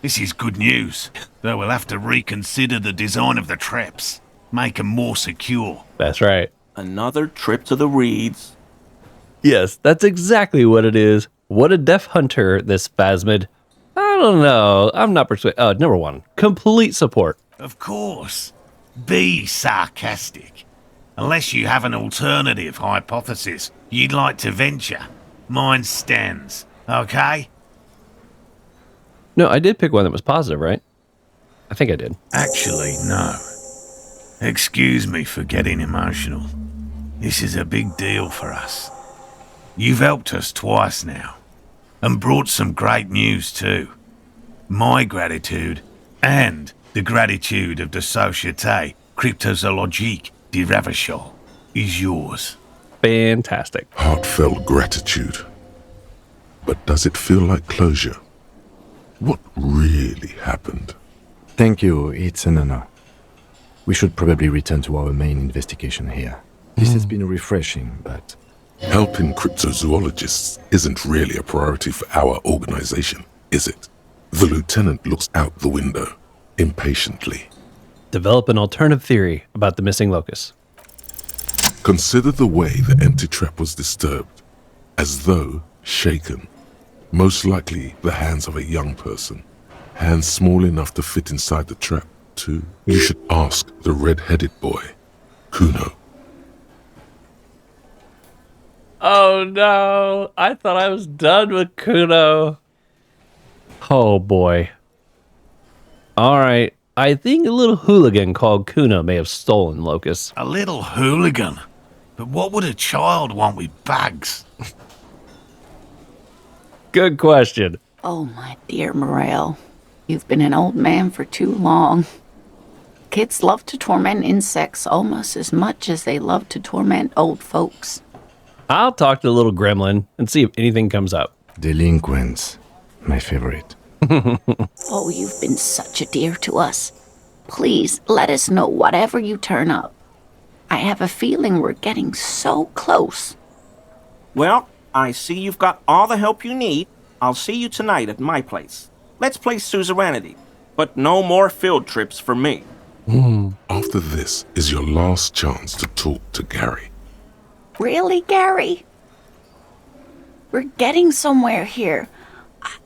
This is good news, though we'll have to reconsider the design of the traps. Make them more secure. That's right. Another trip to the reeds. Yes, that's exactly what it is. What a deaf hunter, this phasmid. I don't know. I'm not persuaded. Number one, complete support. Of course. Be sarcastic. Unless you have an alternative hypothesis you'd like to venture. Mine stands, okay? No, I did pick one that was positive, right? I think I did. Actually, no. Excuse me for getting emotional. This is a big deal for us. You've helped us twice now, and brought some great news too. My gratitude, and the gratitude of the Société Cryptozoologique de Ravachol, is yours. Fantastic. Heartfelt gratitude. But does it feel like closure? What really happened? Thank you, it's an honor. We should probably return to our main investigation here. This has been refreshing, but... Helping cryptozoologists isn't really a priority for our organization, is it? The lieutenant looks out the window, impatiently. Develop an alternative theory about the missing locust. Consider the way the empty trap was disturbed, as though shaken. Most likely the hands of a young person. Hands small enough to fit inside the trap, too. You should ask the red-headed boy, Kuno. Oh no, I thought I was done with Kuno. Oh boy. Alright, I think a little hooligan called Kuno may have stolen Locust. A little hooligan? But what would a child want with bags? Good question. Oh, my dear Morel. You've been an old man for too long. Kids love to torment insects almost as much as they love to torment old folks. I'll talk to the little gremlin and see if anything comes up. Delinquents. My favorite. Oh, you've been such a dear to us. Please, let us know whatever you turn up. I have a feeling we're getting so close. Well, I see you've got all the help you need. I'll see you tonight at my place. Let's play suzerainty, but no more field trips for me. After this is your last chance to talk to Gary. Really, Gary? We're getting somewhere here.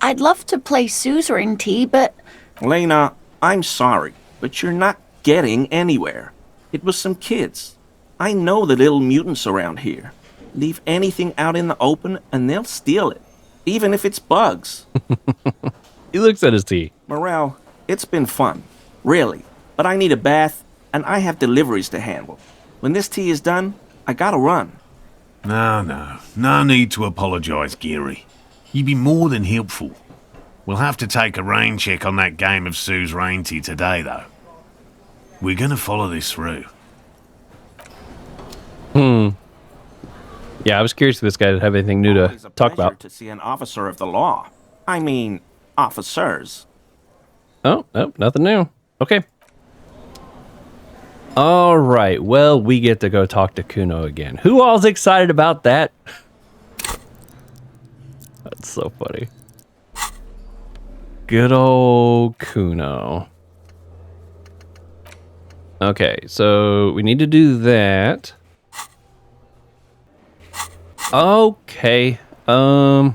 I'd love to play suzerainty, but... Lena, I'm sorry, but you're not getting anywhere. It was some kids. I know the little mutants around here. Leave anything out in the open and they'll steal it, even if it's bugs. He looks at his tea. Morel, it's been fun, really, but I need a bath and I have deliveries to handle. When this tea is done, I gotta run. No need to apologise, Geary. You'd be more than helpful. We'll have to take a rain check on that game of suzerainty today, though. We're gonna follow this through. Yeah, I was curious if this guy would have anything new to Always a talk pleasure about. to see an officer of the law. I mean, officers. Oh, nothing new. Okay. All right. Well, we get to go talk to Kuno again. Who all's excited about that? That's so funny. Good old Kuno. Okay, so we need to do that. Okay. I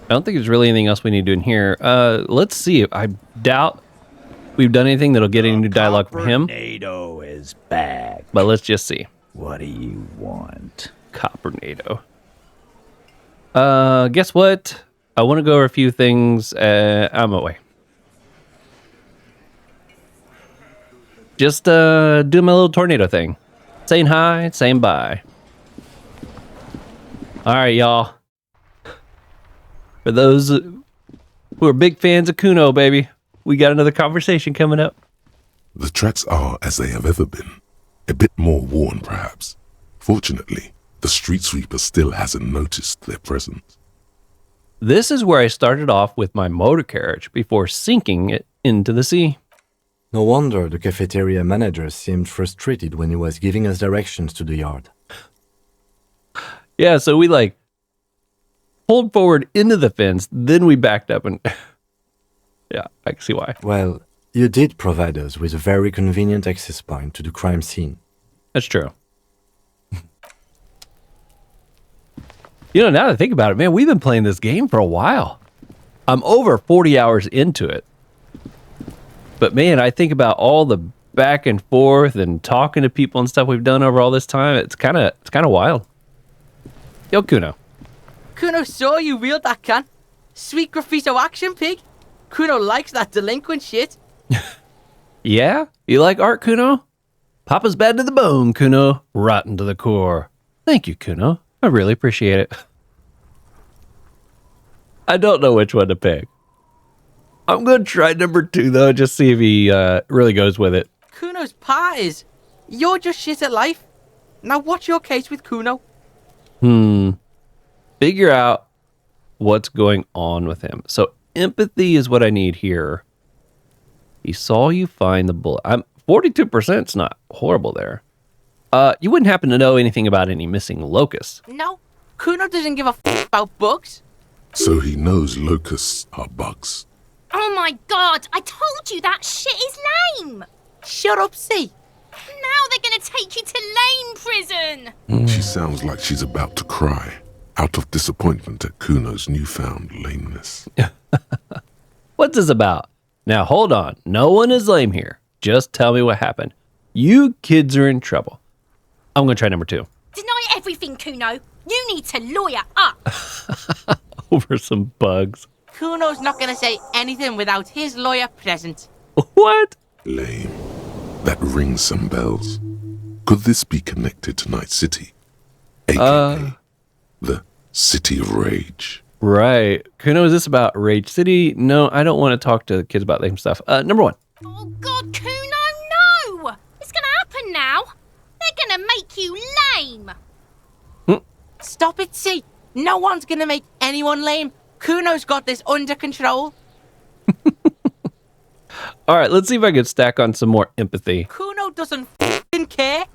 don't think there's really anything else we need to do in here. Let's see. I doubt we've done anything that'll get any new dialogue from him. Tornado is back. But let's just see. What do you want? Coppernado. Guess what? I want to go over a few things. I'm away. Just do my little tornado thing. Saying hi, saying bye. All right, y'all. For those who are big fans of Kuno, baby, we got another conversation coming up. The tracks are as they have ever been. A bit more worn, perhaps. Fortunately, The street sweeper still hasn't noticed their presence. This is where I started off with my motor carriage before sinking it into the sea. No wonder the cafeteria manager seemed frustrated when he was giving us directions to the yard. Yeah, so we like pulled forward into the fence, then we backed up and yeah, I can see why. Well, you did provide us with a very convenient access point to the crime scene. That's true. You know, now that I think about it, man, we've been playing this game for a while. I'm over 40 hours into it. But man, I think about all the back and forth and talking to people and stuff we've done over all this time. It's kind of wild. Yo, Kuno. Kuno saw you reeled that can. Sweet graffito action, pig. Kuno likes that delinquent shit. Yeah? You like art, Kuno? Papa's bad to the bone, Kuno. Rotten to the core. Thank you, Kuno. I really appreciate it. I don't know which one to pick. I'm going to try number 2, though, just see if he really goes with it. Kuno's part is. You're just shit at life. Now what's your case with Kuno? Figure out what's going on with him. So empathy is what I need here. He saw you find the bullet. 42% is not horrible there. You wouldn't happen to know anything about any missing locusts. No, Kuno doesn't give a f about bugs. So he knows locusts are bugs. Oh my god, I told you that shit is lame! Shut up, C. Now they're gonna take you to lame prison! She sounds like she's about to cry, out of disappointment at Kuno's newfound lameness. What's this about? Now hold on, no one is lame here. Just tell me what happened. You kids are in trouble. I'm going to try number 2. Deny everything, Kuno. You need to lawyer up. Over some bugs. Kuno's not going to say anything without his lawyer present. What? Lame. That rings some bells. Could this be connected to Night City? AKA the City of Rage. Right. Kuno, is this about Rage City? No, I don't want to talk to kids about lame stuff. Number 1. Oh god, Kuno, no! It's going to happen now. They're going to make you lame. Stop it, C. No one's going to make anyone lame. Kuno's got this under control. All right, let's see if I can stack on some more empathy. Kuno doesn't f***ing care.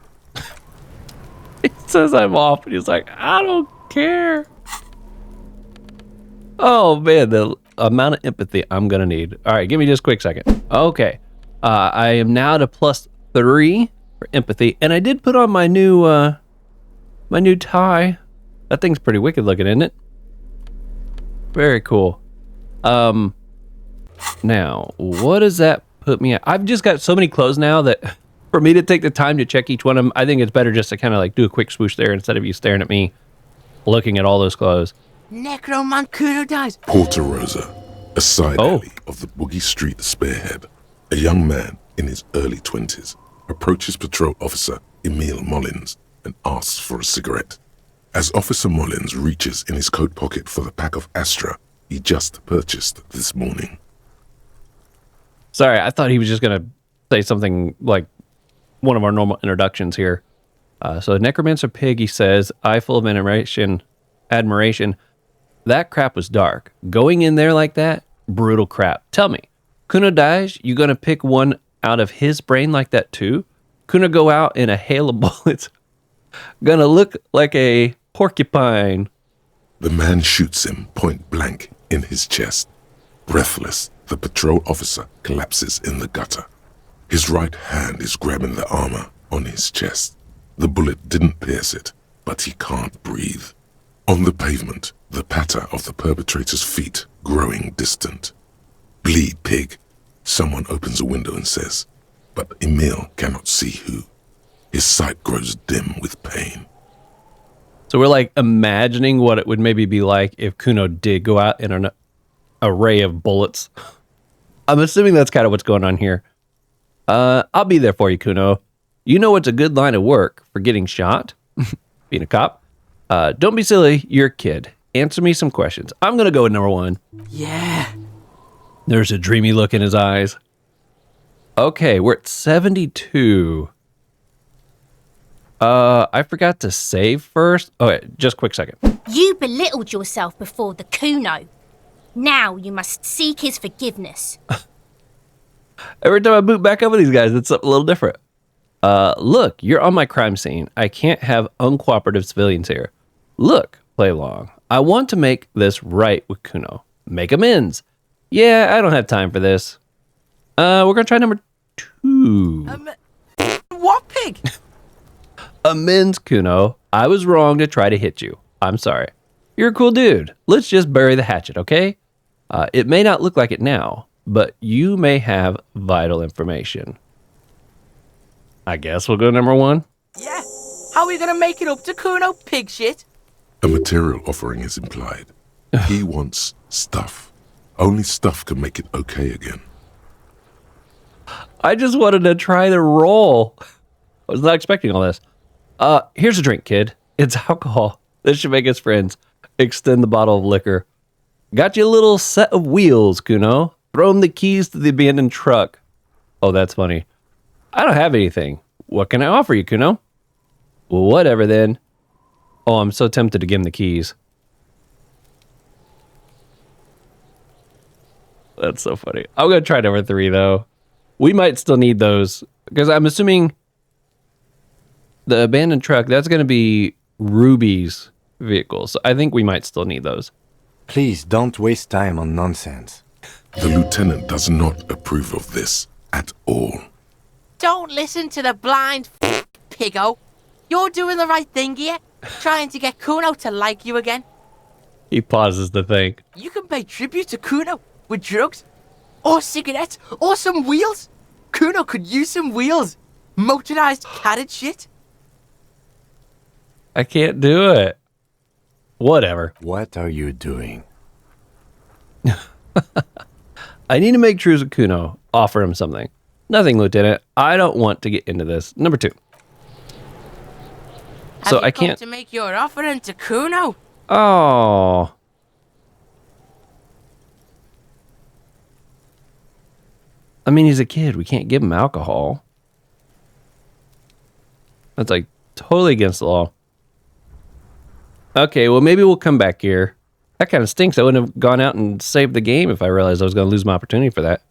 He says I'm off, and he's like, I don't care. Oh, man, the amount of empathy I'm going to need. All right, give me just a quick second. Okay, I am now to +3 for empathy, and I did put on my new tie. That thing's pretty wicked looking, isn't it? Very cool. Now, what does that put me at? I've just got so many clothes now that for me to take the time to check each one of them, I think it's better just to kind of like do a quick swoosh there instead of you staring at me looking at all those clothes. Necroman Kuno dies. Porta Rosa, a side alley of the Boogie Street Spearhead. A young man in his early 20s approaches patrol officer Emil Mullins and asks for a cigarette. As Officer Mullins reaches in his coat pocket for the pack of Astra he just purchased this morning. Sorry, I thought he was just going to say something like one of our normal introductions here. So Necromancer Pig, he says, eye full of admiration. That crap was dark. Going in there like that, brutal crap. Tell me, Kuno dies, you going to pick one out of his brain like that too? Kuno go out in a hail of bullets. Gonna look like a porcupine. The man shoots him point blank in his chest. Breathless, the patrol officer collapses in the gutter. His right hand is grabbing the armor on his chest. The bullet didn't pierce it, but he can't breathe. On the pavement, the patter of the perpetrator's feet growing distant. Bleed, pig. Someone opens a window and says, but Emil cannot see who. His sight grows dim with pain. So we're like imagining what it would maybe be like if Kuno did go out in an array of bullets. I'm assuming that's kind of what's going on here. I'll be there for you, Kuno. You know what's a good line of work for getting shot? Being a cop. Don't be silly, you're a kid. Answer me some questions. I'm going to go with number 1. Yeah. There's a dreamy look in his eyes. Okay, we're at 72. I forgot to save first. Okay, just a quick second. You belittled yourself before the Kuno. Now you must seek his forgiveness. Every time I boot back up with these guys, it's something a little different. Look, you're on my crime scene. I can't have uncooperative civilians here. Look, play along. I want to make this right with Kuno. Make amends. Yeah, I don't have time for this. We're gonna try number 2. What pig? Amends, Kuno. I was wrong to try to hit you. I'm sorry. You're a cool dude. Let's just bury the hatchet, okay? It may not look like it now, but you may have vital information. I guess we'll go number 1. Yeah. How are we gonna make it up to Kuno, pig shit? A material offering is implied. He wants stuff. Only stuff can make it okay again. I just wanted to try the roll. I was not expecting all this. Here's a drink, kid. It's alcohol. This should make us friends. Extend the bottle of liquor. Got you a little set of wheels, Kuno. Throw him the keys to the abandoned truck. Oh, that's funny. I don't have anything. What can I offer you, Kuno? Well, whatever then. Oh, I'm so tempted to give him the keys. That's so funny. I'm going to try number 3, though. We might still need those. Because I'm assuming the abandoned truck, that's going to be Ruby's vehicle. So I think we might still need those. Please don't waste time on nonsense. The lieutenant does not approve of this at all. Don't listen to the blind piggo. You're doing the right thing here. Trying to get Kuno to like you again. He pauses to think. You can pay tribute to Kuno with drugs, or cigarettes, or some wheels. Kuno could use some wheels. Motorized carriage shit. I can't do it. Whatever. What are you doing? I need to make truce with Kuno. Offer him something. Nothing, Lieutenant. I don't want to get into this. Number 2. So I can't to make your offering to Kuno. Oh. I mean, he's a kid. We can't give him alcohol. That's like totally against the law. Okay, well, maybe we'll come back here. That kind of stinks. I wouldn't have gone out and saved the game if I realized I was going to lose my opportunity for that.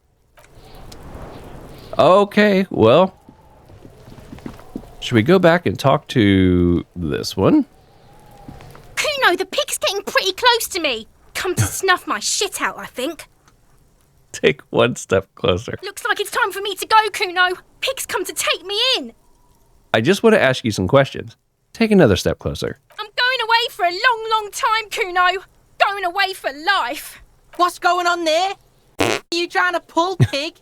Okay, well. Should we go back and talk to this one? Kuno, the pig's getting pretty close to me. Come to snuff my shit out, I think. Take one step closer. Looks like it's time for me to go, Kuno. Pig's come to take me in. I just want to ask you some questions. Take another step closer. I'm going away for a long, long time, Kuno. Going away for life. What's going on there? Are you trying to pull, pig?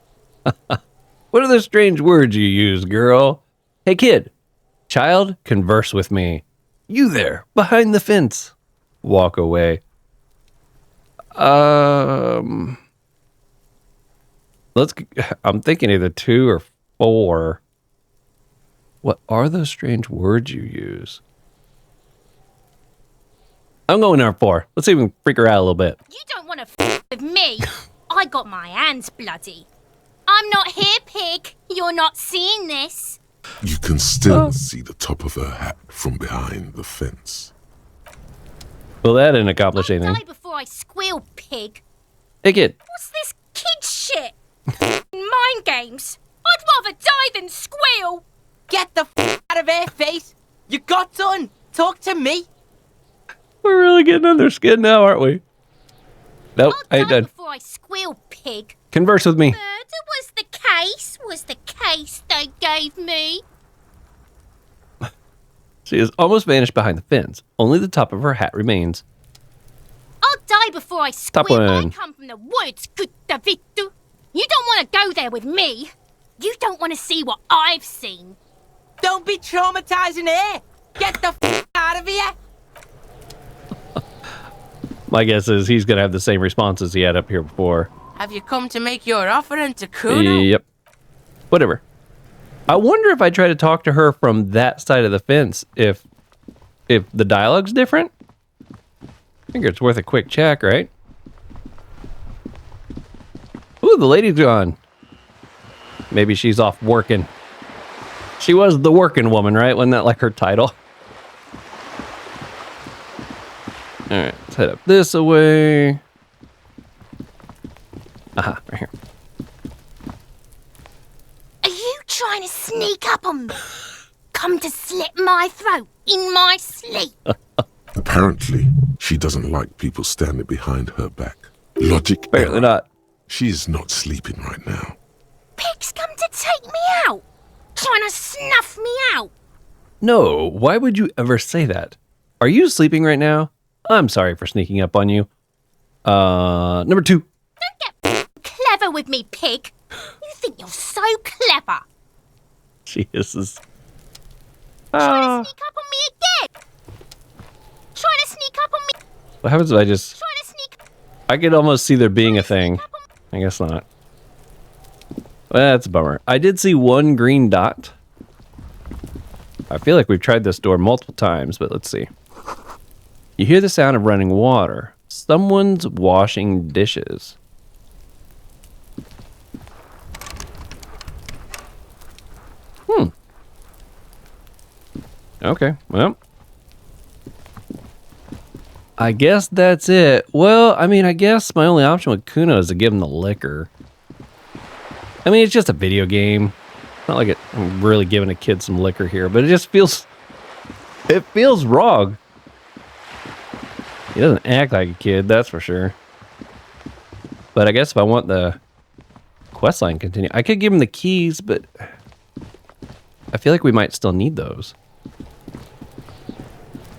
What are the strange words you use, girl? Hey, kid. Child, converse with me. You there, behind the fence. Walk away. I'm thinking either 2 or 4. What are those strange words you use? I'm going number 4. Let's see if we can freak her out a little bit. You don't want to f with me. I got my hands bloody. I'm not here, pig. You're not seeing this. You can still see the top of her hat from behind the fence. Well, that didn't accomplish I'll anything. die before I squeal, pig. Hey, kid. What's this kid shit? Mind games. I'd rather die than squeal. Get the out of here, face. You got done. Talk to me. We're really getting under their skin now, aren't we? Nope, I ain't die done. before I squeal, pig. Converse with me. Was the case they gave me. She has almost vanished behind the fence. Only the top of her hat remains. I'll die before I squeal. Top one. I come from the woods, good Davidu. You don't want to go there with me. You don't want to see what I've seen. Don't be traumatizing here. Get the out of here. My guess is he's going to have the same responses he had up here before. Have you come to make your offering to Kuno? Yep. Whatever. I wonder if I try to talk to her from that side of the fence, if the dialogue's different. I think it's worth a quick check, right? Ooh, the lady's gone. Maybe she's off working. She was the working woman, right? Wasn't that like her title? All right, let's head up this way. Aha, right here. Are you trying to sneak up on me? Come to slit my throat in my sleep? Apparently, she doesn't like people standing behind her back. Logic Apparently error. not. She is not sleeping right now. Pig's come to take me out. Trying to snuff me out. No, why would you ever say that? Are you sleeping right now? I'm sorry for sneaking up on you. Number 2. Don't get clever with me, pig. You think you're so clever. Jesus. Trying to sneak up on me again. Trying to sneak up on me. What happens if I just... Trying to sneak. I could almost see there being a thing. I guess not. Well, that's a bummer. I did see one green dot. I feel like we've tried this door multiple times, but let's see. You hear the sound of running water. Someone's washing dishes. Okay, well. I guess that's it. Well, I mean, I guess my only option with Kuno is to give him the liquor. I mean, it's just a video game. It's not like I'm really giving a kid some liquor here, but it just feels... It feels wrong. He doesn't act like a kid, that's for sure. But I guess if I want the questline to continue, I could give him the keys, but I feel like we might still need those.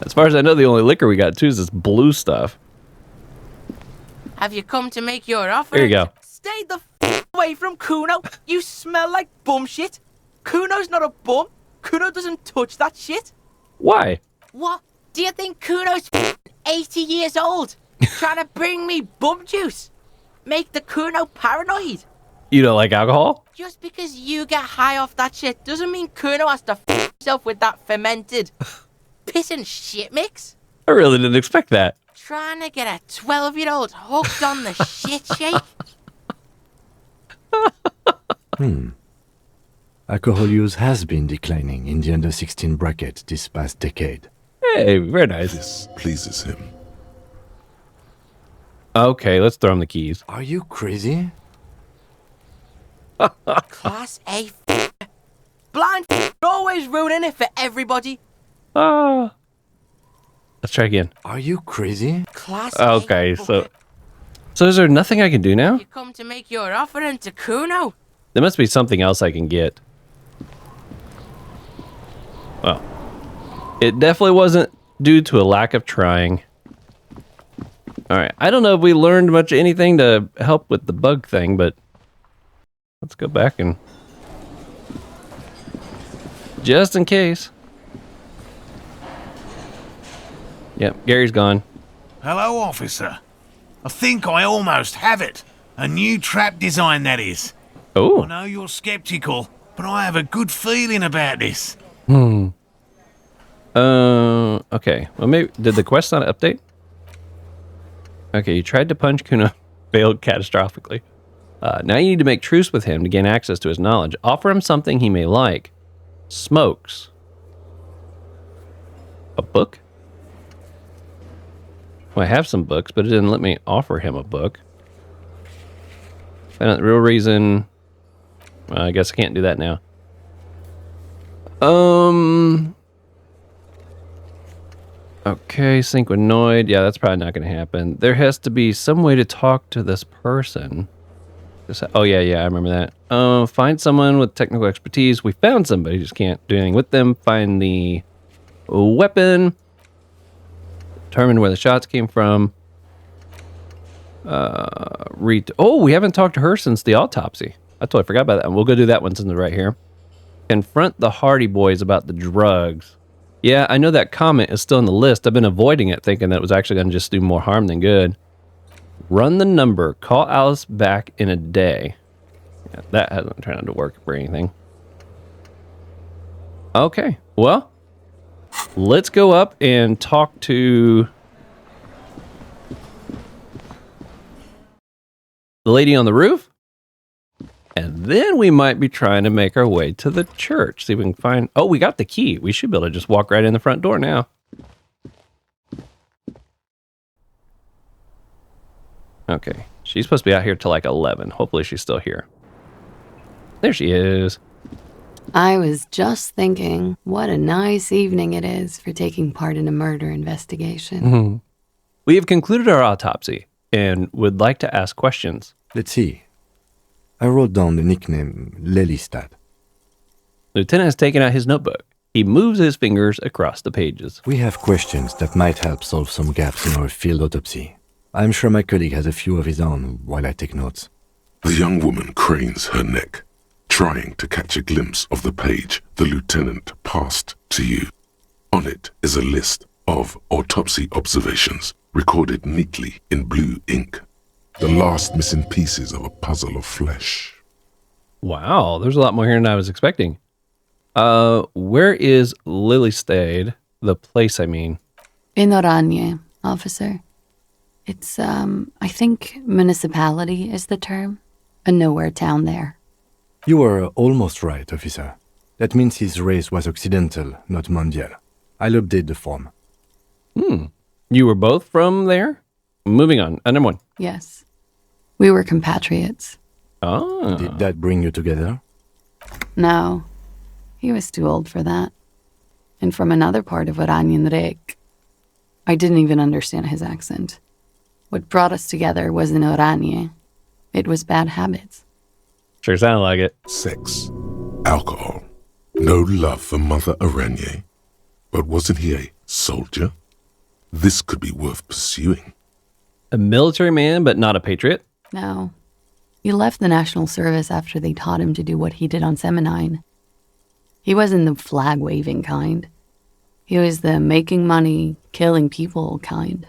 As far as I know, the only liquor we got too is this blue stuff. Have you come to make your offer? There you go. Stay the away from Kuno. You smell like bum shit. Kuno's not a bum. Kuno doesn't touch that shit. Why? What? Do you think Kuno's 80 years old? Trying to bring me bum juice? Make the Kuno paranoid? You don't like alcohol? Just because you get high off that shit doesn't mean Kuno has to himself with that fermented piss and shit mix. I really didn't expect that. Trying to get a 12-year-old hooked on the shit shake? Alcohol use has been declining in the under 16 bracket this past decade. Hey, very nice. This pleases him. Okay, let's throw him the keys. Are you crazy? Class A blind always ruining it for everybody. Let's try again. Are you crazy? Class Okay, A so is there nothing I can do now? You come to make your offering to Kuno. There must be something else I can get. Well, it definitely wasn't due to a lack of trying. Alright, I don't know if we learned much of anything to help with the bug thing, but let's go back and... just in case. Yep, Gary's gone. Hello, officer. I think I almost have it. A new trap design, that is. Oh. I know you're skeptical, but I have a good feeling about this. Okay. Well, maybe... did the quest not update? Okay, you tried to punch Kuno. Failed catastrophically. Now you need to make truce with him to gain access to his knowledge. Offer him something he may like. Smokes. A book? Well, I have some books, but it didn't let me offer him a book. Find out the real reason... well, I guess I can't do that now. Okay, synchronoid. Yeah, that's probably not going to happen. There has to be some way to talk to this person. Oh, yeah, I remember that. Find someone with technical expertise. We found somebody, just can't do anything with them. Find the weapon. Determine where the shots came from. Oh, we haven't talked to her since the autopsy. I totally forgot about that one. We'll go do that one since it's right here. Confront the Hardy Boys about the drugs. Yeah, I know that comment is still in the list. I've been avoiding it, thinking that it was actually going to just do more harm than good. Run the number. Call Alice back in a day. Yeah, that hasn't turned out to work for anything. Okay, well, let's go up and talk to the lady on the roof. And then we might be trying to make our way to the church. See if we can find... Oh, we got the key. We should be able to just walk right in the front door now. Okay. She's supposed to be out here till like 11. Hopefully she's still here. There she is. I was just thinking, what a nice evening it is for taking part in a murder investigation. Mm-hmm. We have concluded our autopsy and would like to ask questions. Let's see. I wrote down the nickname Lelystad. Lieutenant has taken out his notebook. He moves his fingers across the pages. We have questions that might help solve some gaps in our field autopsy. I'm sure my colleague has a few of his own while I take notes. The young woman cranes her neck, trying to catch a glimpse of the page the lieutenant passed to you. On it is a list of autopsy observations recorded neatly in blue ink. The last missing pieces of a puzzle of flesh. Wow, there's a lot more here than I was expecting. Where is Lelystad? The place, I mean. In Oranje, officer. It's, I think municipality is the term. A nowhere town there. You were almost right, officer. That means his race was occidental, not mondial. I'll update the form. You were both from there? Moving on. Number one. Yes. We were compatriots. Oh. Did that bring you together? No. He was too old for that. And from another part of Oranjenrijk. I didn't even understand his accent. What brought us together wasn't Oranje. It was bad habits. Sure sounded like it. Sex, alcohol, no love for Mother Oranje. But wasn't he a soldier? This could be worth pursuing. A military man, but not a patriot? No. He left the national service after they taught him to do what he did on Seminine. He wasn't the flag-waving kind. He was the making money, killing people kind.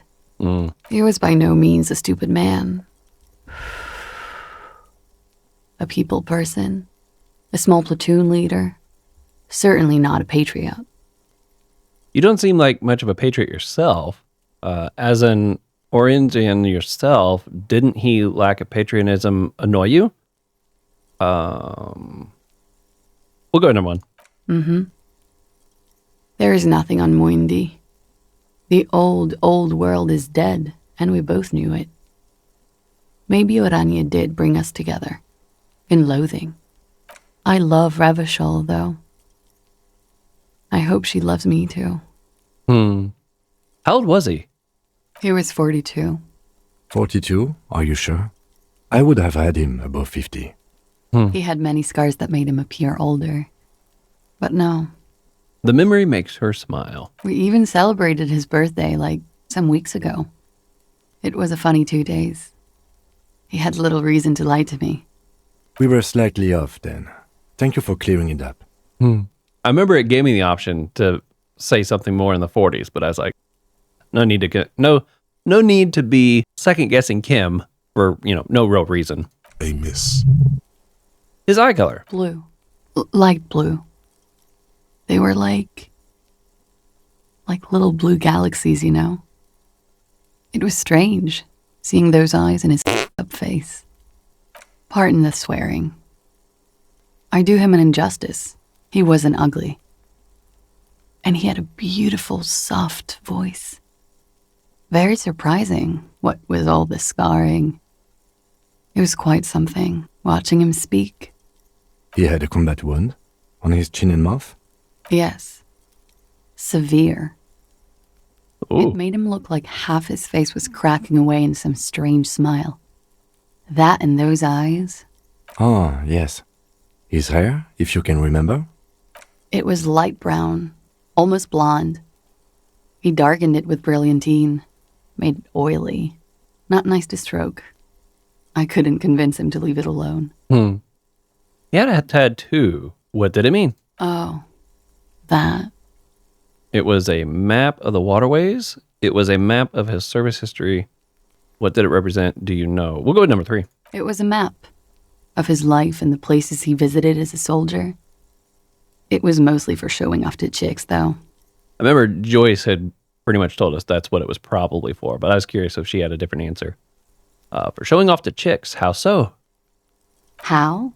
He was by no means a stupid man. A people person. A small platoon leader. Certainly not a patriot. You don't seem like much of a patriot yourself. As an Orangian yourself, didn't he lack of patriotism annoy you? We'll go number one. Mm-hmm. There is nothing on Muindi. The old world is dead, and we both knew it. Maybe Oranje did bring us together. In loathing. I love Revachol, though. I hope she loves me, too. How old was he? He was 42. 42? Are you sure? I would have had him above 50. He had many scars that made him appear older. But no. The memory makes her smile. We even celebrated his birthday, like, some weeks ago. It was a funny 2 days. He had little reason to lie to me. We were slightly off then. Thank you for clearing it up. I remember it gave me the option to say something more in the 40s, but I was like, no need to be second guessing Kim for, no real reason. A miss. His eye color. Blue. Light blue. They were like little blue galaxies, you know? It was strange, seeing those eyes in his up face. Pardon the swearing. I do him an injustice. He wasn't ugly. And he had a beautiful, soft voice. Very surprising, what with all the scarring. It was quite something, watching him speak. He had a combat wound on his chin and mouth? Yes. Severe. Ooh. It made him look like half his face was cracking away in some strange smile. That and those eyes. Ah, yes. His hair, if you can remember? It was light brown, almost blonde. He darkened it with brilliantine, made it oily. Not nice to stroke. I couldn't convince him to leave it alone. He had a tattoo. What did it mean? Oh, that. It was a map of the waterways. It was a map of his service history. What did it represent? Do you know? We'll go with number 3. It was a map of his life and the places he visited as a soldier. It was mostly for showing off to chicks, though. I remember Joyce had pretty much told us that's what it was probably for, but I was curious if she had a different answer. For showing off to chicks, how so? How?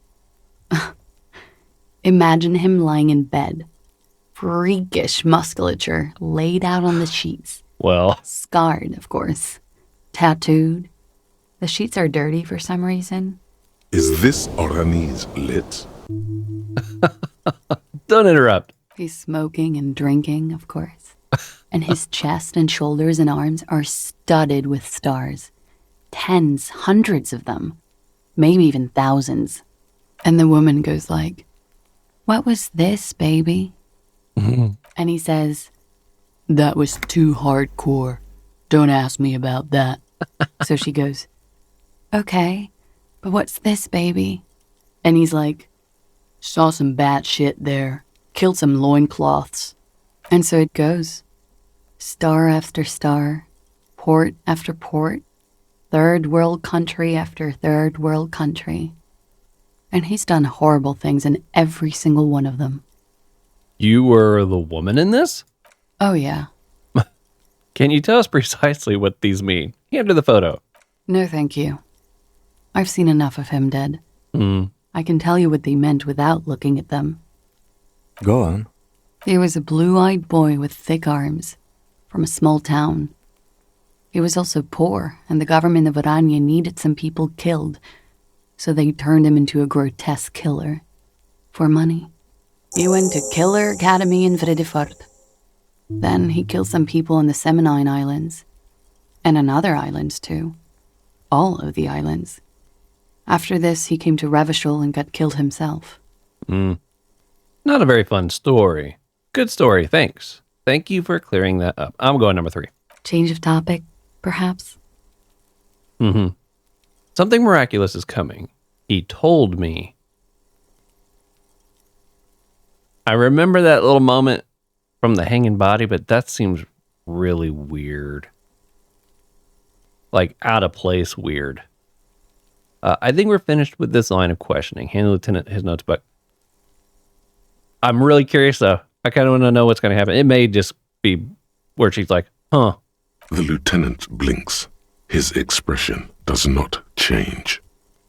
Imagine him lying in bed. Freakish musculature laid out on the sheets. Well, Scarred, of course. Tattooed. The sheets are dirty for some reason. Is this Orani's lit? don't interrupt. He's smoking and drinking, of course. And his chest and shoulders and arms are studded with stars. Tens, hundreds of them. Maybe even thousands. And the woman goes like, "What was this, baby?" And he says, "That was too hardcore. Don't ask me about that." So she goes, "Okay, but what's this, baby?" And he's like, "Saw some bat shit there. Killed some loincloths." And so it goes. Star after star, port after port, third world country after third world country. And he's done horrible things in every single one of them. You were the woman in this? Oh, yeah. Can you tell us precisely what these mean? Hand her the photo. No, thank you. I've seen enough of him dead. I can tell you what they meant without looking at them. Go on. He was a blue-eyed boy with thick arms, from a small town. He was also poor, and the government of Orania needed some people killed, so they turned him into a grotesque killer. For money. He went to Killer Academy in Vredefort. Then he killed some people on the Semenine Islands. And on other islands, too. All of the islands. After this, he came to Revachol and got killed himself. Not a very fun story. Good story, thanks. Thank you for clearing that up. I'm going number 3. Change of topic, perhaps? Something miraculous is coming. He told me. I remember that little moment from the hanging body, but that seems really weird. Like out of place weird. I think we're finished with this line of questioning. Hand the lieutenant his notes, but I'm really curious though. I kind of want to know what's going to happen. It may just be where she's like, huh. The lieutenant blinks. His expression does not change.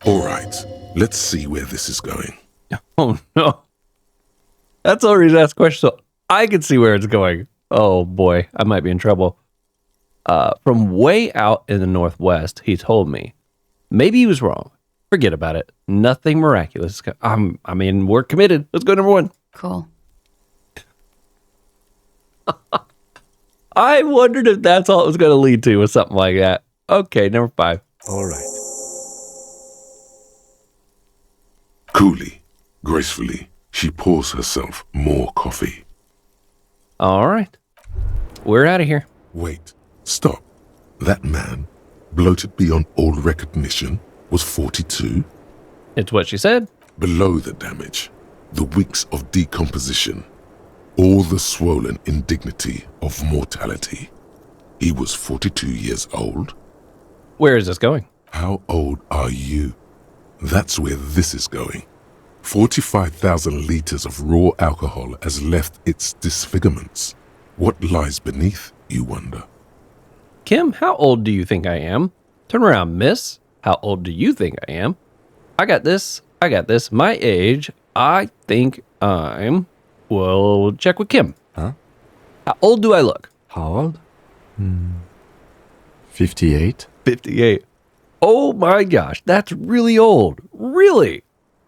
All right, let's see where this is going. Oh no. That's already the last question, so I can see where it's going. Oh boy, I might be in trouble. From way out in the northwest, he told me. Maybe he was wrong. Forget about it. Nothing miraculous. I mean, we're committed. Let's go number 1. Cool. I wondered if that's all it was going to lead to, was something like that. Okay, number 5. All right. Coolly, gracefully, she pours herself more coffee. All right. We're out of here. Wait, stop. That man, bloated beyond all recognition, was 42? It's what she said. Below the damage, the weeks of decomposition, all the swollen indignity of mortality. He was 42 years old? Where is this going? How old are you? That's where this is going. 45,000 liters of raw alcohol has left its disfigurements. What lies beneath, you wonder? Kim, how old do you think I am? Turn around, miss. How old do you think I am? I got this. My age, I think I'm... Well, check with Kim. Huh? How old do I look? How old? 58. 58. Oh my gosh, that's really old. Really?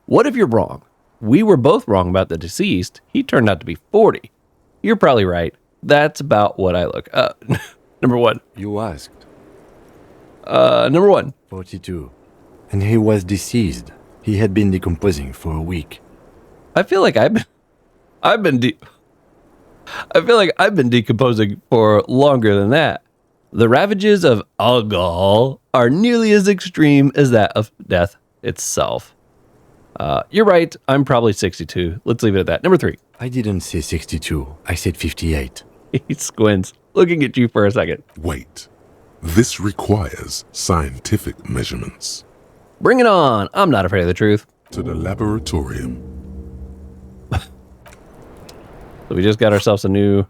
What if you're wrong? We were both wrong about the deceased. He turned out to be 40. You're probably right. That's about what I look. Number 1. You asked. Number 1. 42. And he was deceased. He had been decomposing for a week. I feel like I've been decomposing for longer than that. The ravages of alcohol are nearly as extreme as that of death itself. You're right. I'm probably 62. Let's leave it at that. Number 3. I didn't say 62. I said 58. He squints, looking at you for a second. Wait. This requires scientific measurements. Bring it on. I'm not afraid of the truth. To the laboratorium. So we just got ourselves a new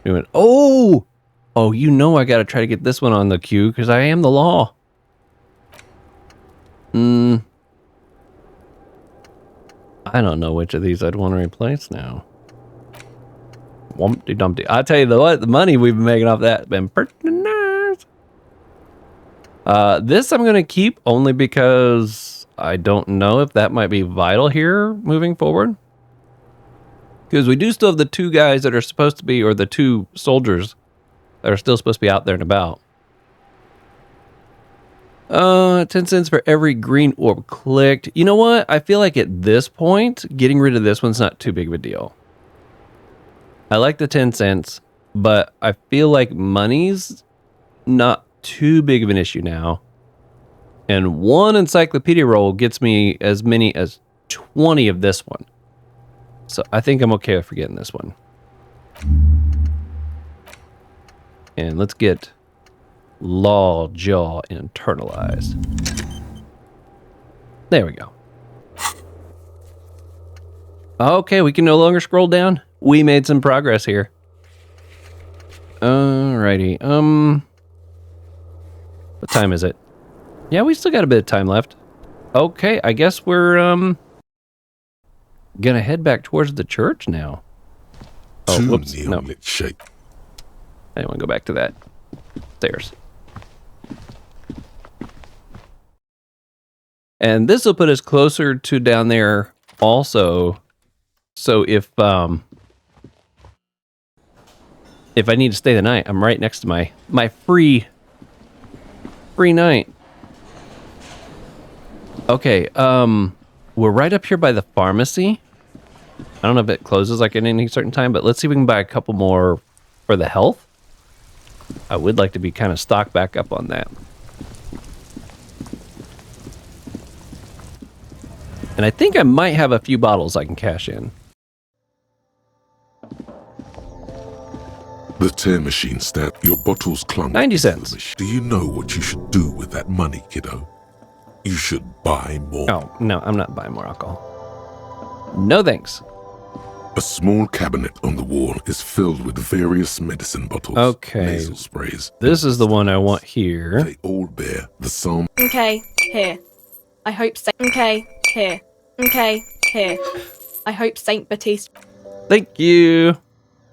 one. Oh, you know I got to try to get this one on the queue because I am the law. I don't know which of these I'd want to replace now. Wumpty Dumpty. I tell you what, the money we've been making off that has been pretty nice. This I'm going to keep only because I don't know if that might be vital here moving forward. Because we do still have the two guys that are supposed to be, or the two soldiers that are still supposed to be out there and about. 10 cents for every green orb clicked. You know what? I feel like at this point, getting rid of this one's not too big of a deal. I like the 10 cents, but I feel like money's not too big of an issue now. And one encyclopedia roll gets me as many as 20 of this one. So I think I'm okay with forgetting this one. And let's get Lawjaw internalized. There we go. Okay, we can no longer scroll down. We made some progress here. Alrighty. What time is it? Yeah, we still got a bit of time left. Okay, I guess we're gonna head back towards the church now. Oh, whoops. No. I didn't want to go back to that stairs. And this will put us closer to down there also. So if I need to stay the night, I'm right next to my free night. Okay, we're right up here by the pharmacy. I don't know if it closes like at any certain time, but let's see if we can buy a couple more for the health. I would like to be kind of stocked back up on that. And I think I might have a few bottles I can cash in. The tear machine stabbed your bottles clung. 90 cents. Do you know what you should do with that money, kiddo? You should buy more. Oh, no, I'm not buying more alcohol. No thanks. A small cabinet on the wall is filled with various medicine bottles. Okay. Nasal sprays. This is the one I want here. They all bear the same. Okay, here. I hope Okay, here. Okay, here. I hope Saint Baptiste. Thank you.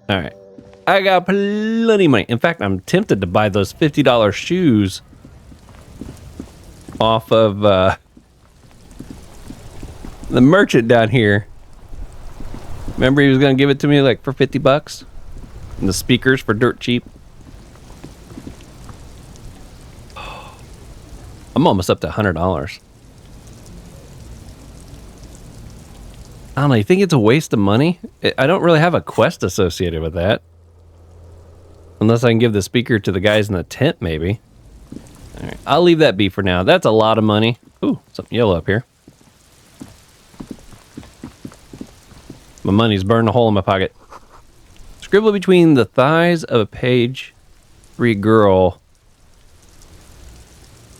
All right. I got plenty of money. In fact, I'm tempted to buy those $50 shoes off of the merchant down here. Remember he was going to give it to me like for 50 bucks? And the speakers for dirt cheap. I'm almost up to $100. I don't know, you think it's a waste of money? I don't really have a quest associated with that. Unless I can give the speaker to the guys in the tent, maybe. All right, I'll leave that be for now. That's a lot of money. Ooh, something yellow up here. My money's burned a hole in my pocket. Scribble between the thighs of a page 3 girl.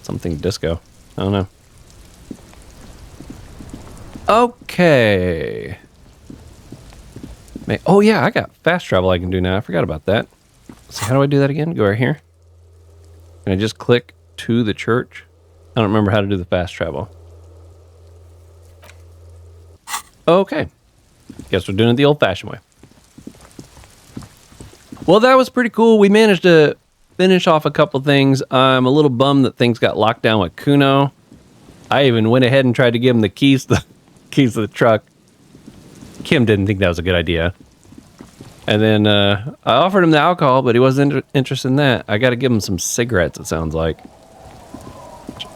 Something disco. I don't know. Okay. Oh yeah, I got fast travel I can do now. I forgot about that. So how do I do that again? Go right here. Can I just click to the church? I don't remember how to do the fast travel. Okay. Guess we're doing it the old-fashioned way. Well, that was pretty cool. We managed to finish off a couple things. I'm a little bummed that things got locked down with Kuno. I even went ahead and tried to give him the keys to the truck. Kim didn't think that was a good idea. And then I offered him the alcohol, but he wasn't interested in that. I got to give him some cigarettes, it sounds like.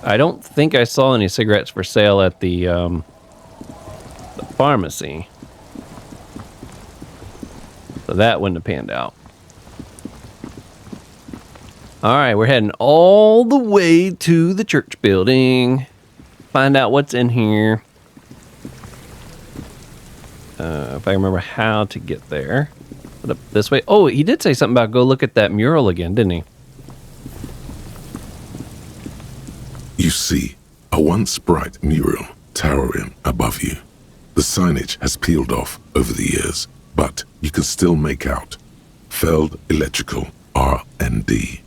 I don't think I saw any cigarettes for sale at the pharmacy. So that wouldn't have panned out. All right, we're heading all the way to the church building. Find out what's in here. If I remember how to get there. Put up this way. Oh, he did say something about go look at that mural again, didn't he? You see a once bright mural towering above you. The signage has peeled off over the years, but you can still make out Feld Electrical R&D.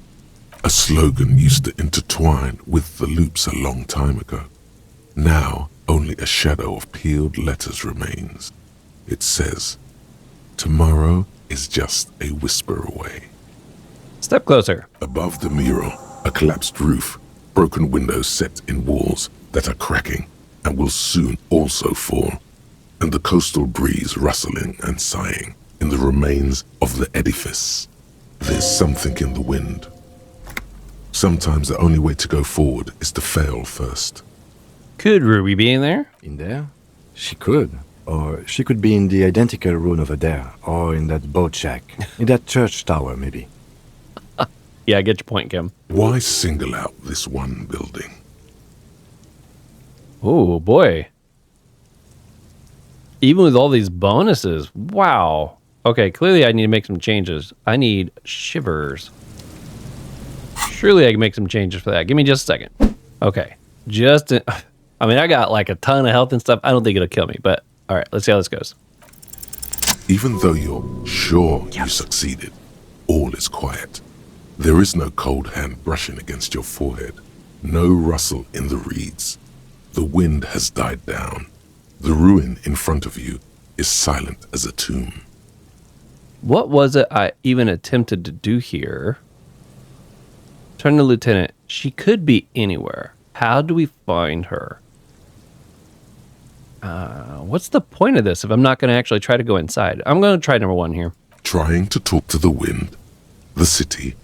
A slogan used to intertwine with the loops a long time ago. Now Only a shadow of peeled letters remains. It says, "Tomorrow is just a whisper away." Step closer. Above the mural, a collapsed roof, broken windows set in walls that are cracking and will soon also fall, and the coastal breeze rustling and sighing in the remains of the edifice. There's something in the wind. Sometimes the only way to go forward is to fail first. Could Ruby be in there? In there? She could. Or she could be in the identical room over there, or in that boat shack, in that church tower, maybe. Yeah, I get your point, Kim. Why single out this one building? Oh, boy. Even with all these bonuses. Wow. Okay, clearly I need to make some changes. I need shivers. Surely I can make some changes for that. Give me just a second. Okay. I mean, I got like a ton of health and stuff. I don't think it'll kill me, but all right, let's see how this goes. Even though you're sure you succeeded, all is quiet. There is no cold hand brushing against your forehead. No rustle in the reeds. The wind has died down. The ruin in front of you is silent as a tomb. What was it I even attempted to do here? Turn to Lieutenant. She could be anywhere. How do we find her? What's the point of this if I'm not going to actually try to go inside? I'm going to try number 1 here. Trying to talk to the wind, the city,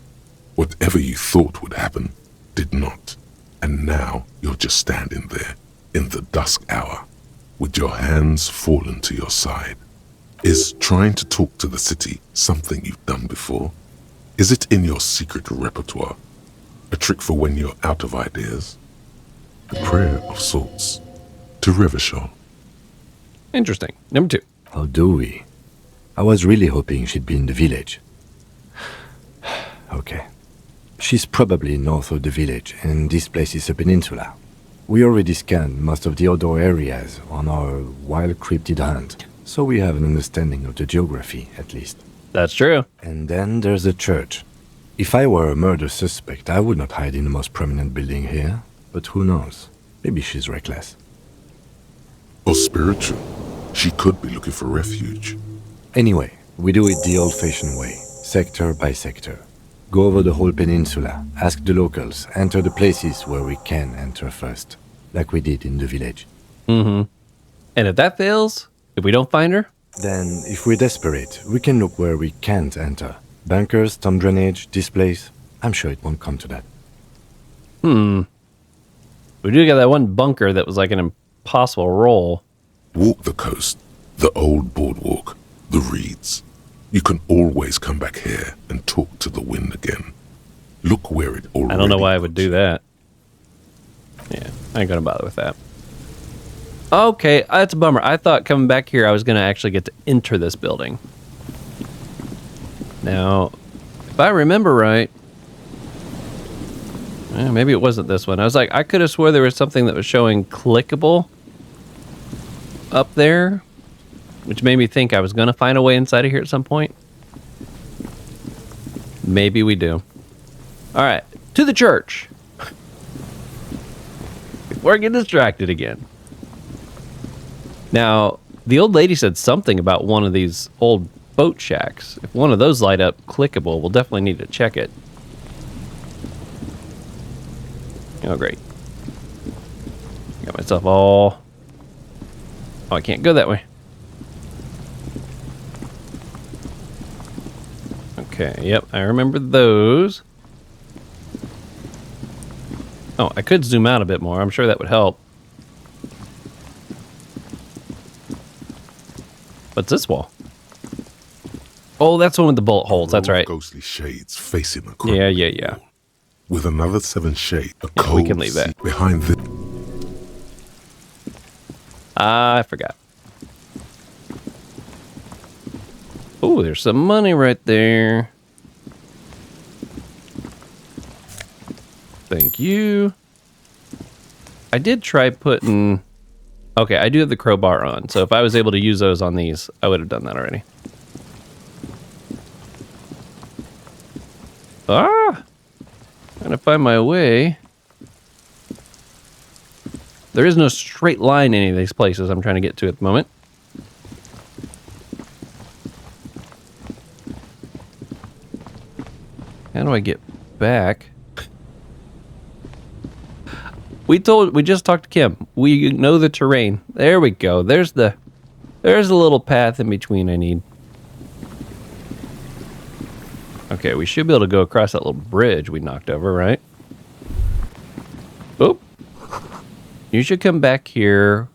whatever you thought would happen, did not. And now you're just standing there in the dusk hour with your hands fallen to your side. Is trying to talk to the city something you've done before? Is it in your secret repertoire? A trick for when you're out of ideas? A prayer of sorts to Revachol. Interesting. Number 2. How do we? I was really hoping she'd be in the village. Okay. She's probably north of the village, and this place is a peninsula. We already scanned most of the outdoor areas on our wild cryptid hunt, so we have an understanding of the geography, at least. That's true. And then there's the church. If I were a murder suspect, I would not hide in the most prominent building here, but who knows? Maybe she's reckless. Or spiritual. She could be looking for refuge. Anyway, we do it the old-fashioned way, sector by sector. Go over the whole peninsula, ask the locals, enter the places where we can enter first, like we did in the village. Mm-hmm. And if that fails, if we don't find her? Then, if we're desperate, we can look where we can't enter. Bunkers, storm drainage, this place. I'm sure it won't come to that. We do got that one bunker that was like an impossible roll. Walk the coast, the old boardwalk, the reeds. You can always come back here and talk to the wind again. Look where it already I don't know why I would do that. Yeah, I ain't gonna bother with that. Okay, that's a bummer. I thought coming back here I was gonna actually get to enter this building. Now, if I remember right, maybe it wasn't this one. I was like, I could have swore there was something that was showing clickable up there, which made me think I was going to find a way inside of here at some point. Maybe we do. All right, to the church. We're getting distracted again. Now, the old lady said something about one of these old boat shacks. If one of those light up clickable, we'll definitely need to check it. Oh, great. Got myself all... Oh, I can't go that way. Okay, yep, I remember those. Oh, I could zoom out a bit more. I'm sure that would help. What's this wall? Oh, that's one with the bullet holes. That's right. Ghostly shades facing the Yeah. With another 7 shades, a Yeah, cold we can leave that. sea behind the... I forgot. Oh, there's some money right there. Thank you. I did try putting... Okay, I do have the crowbar on, so if I was able to use those on these, I would have done that already. Trying to find my way. There is no straight line in any of these places I'm trying to get to at the moment. How do I get back? We just talked to Kim. We know the terrain. There we go. There's a little path in between I need. Okay, we should be able to go across that little bridge we knocked over, right? Oh. You should come back here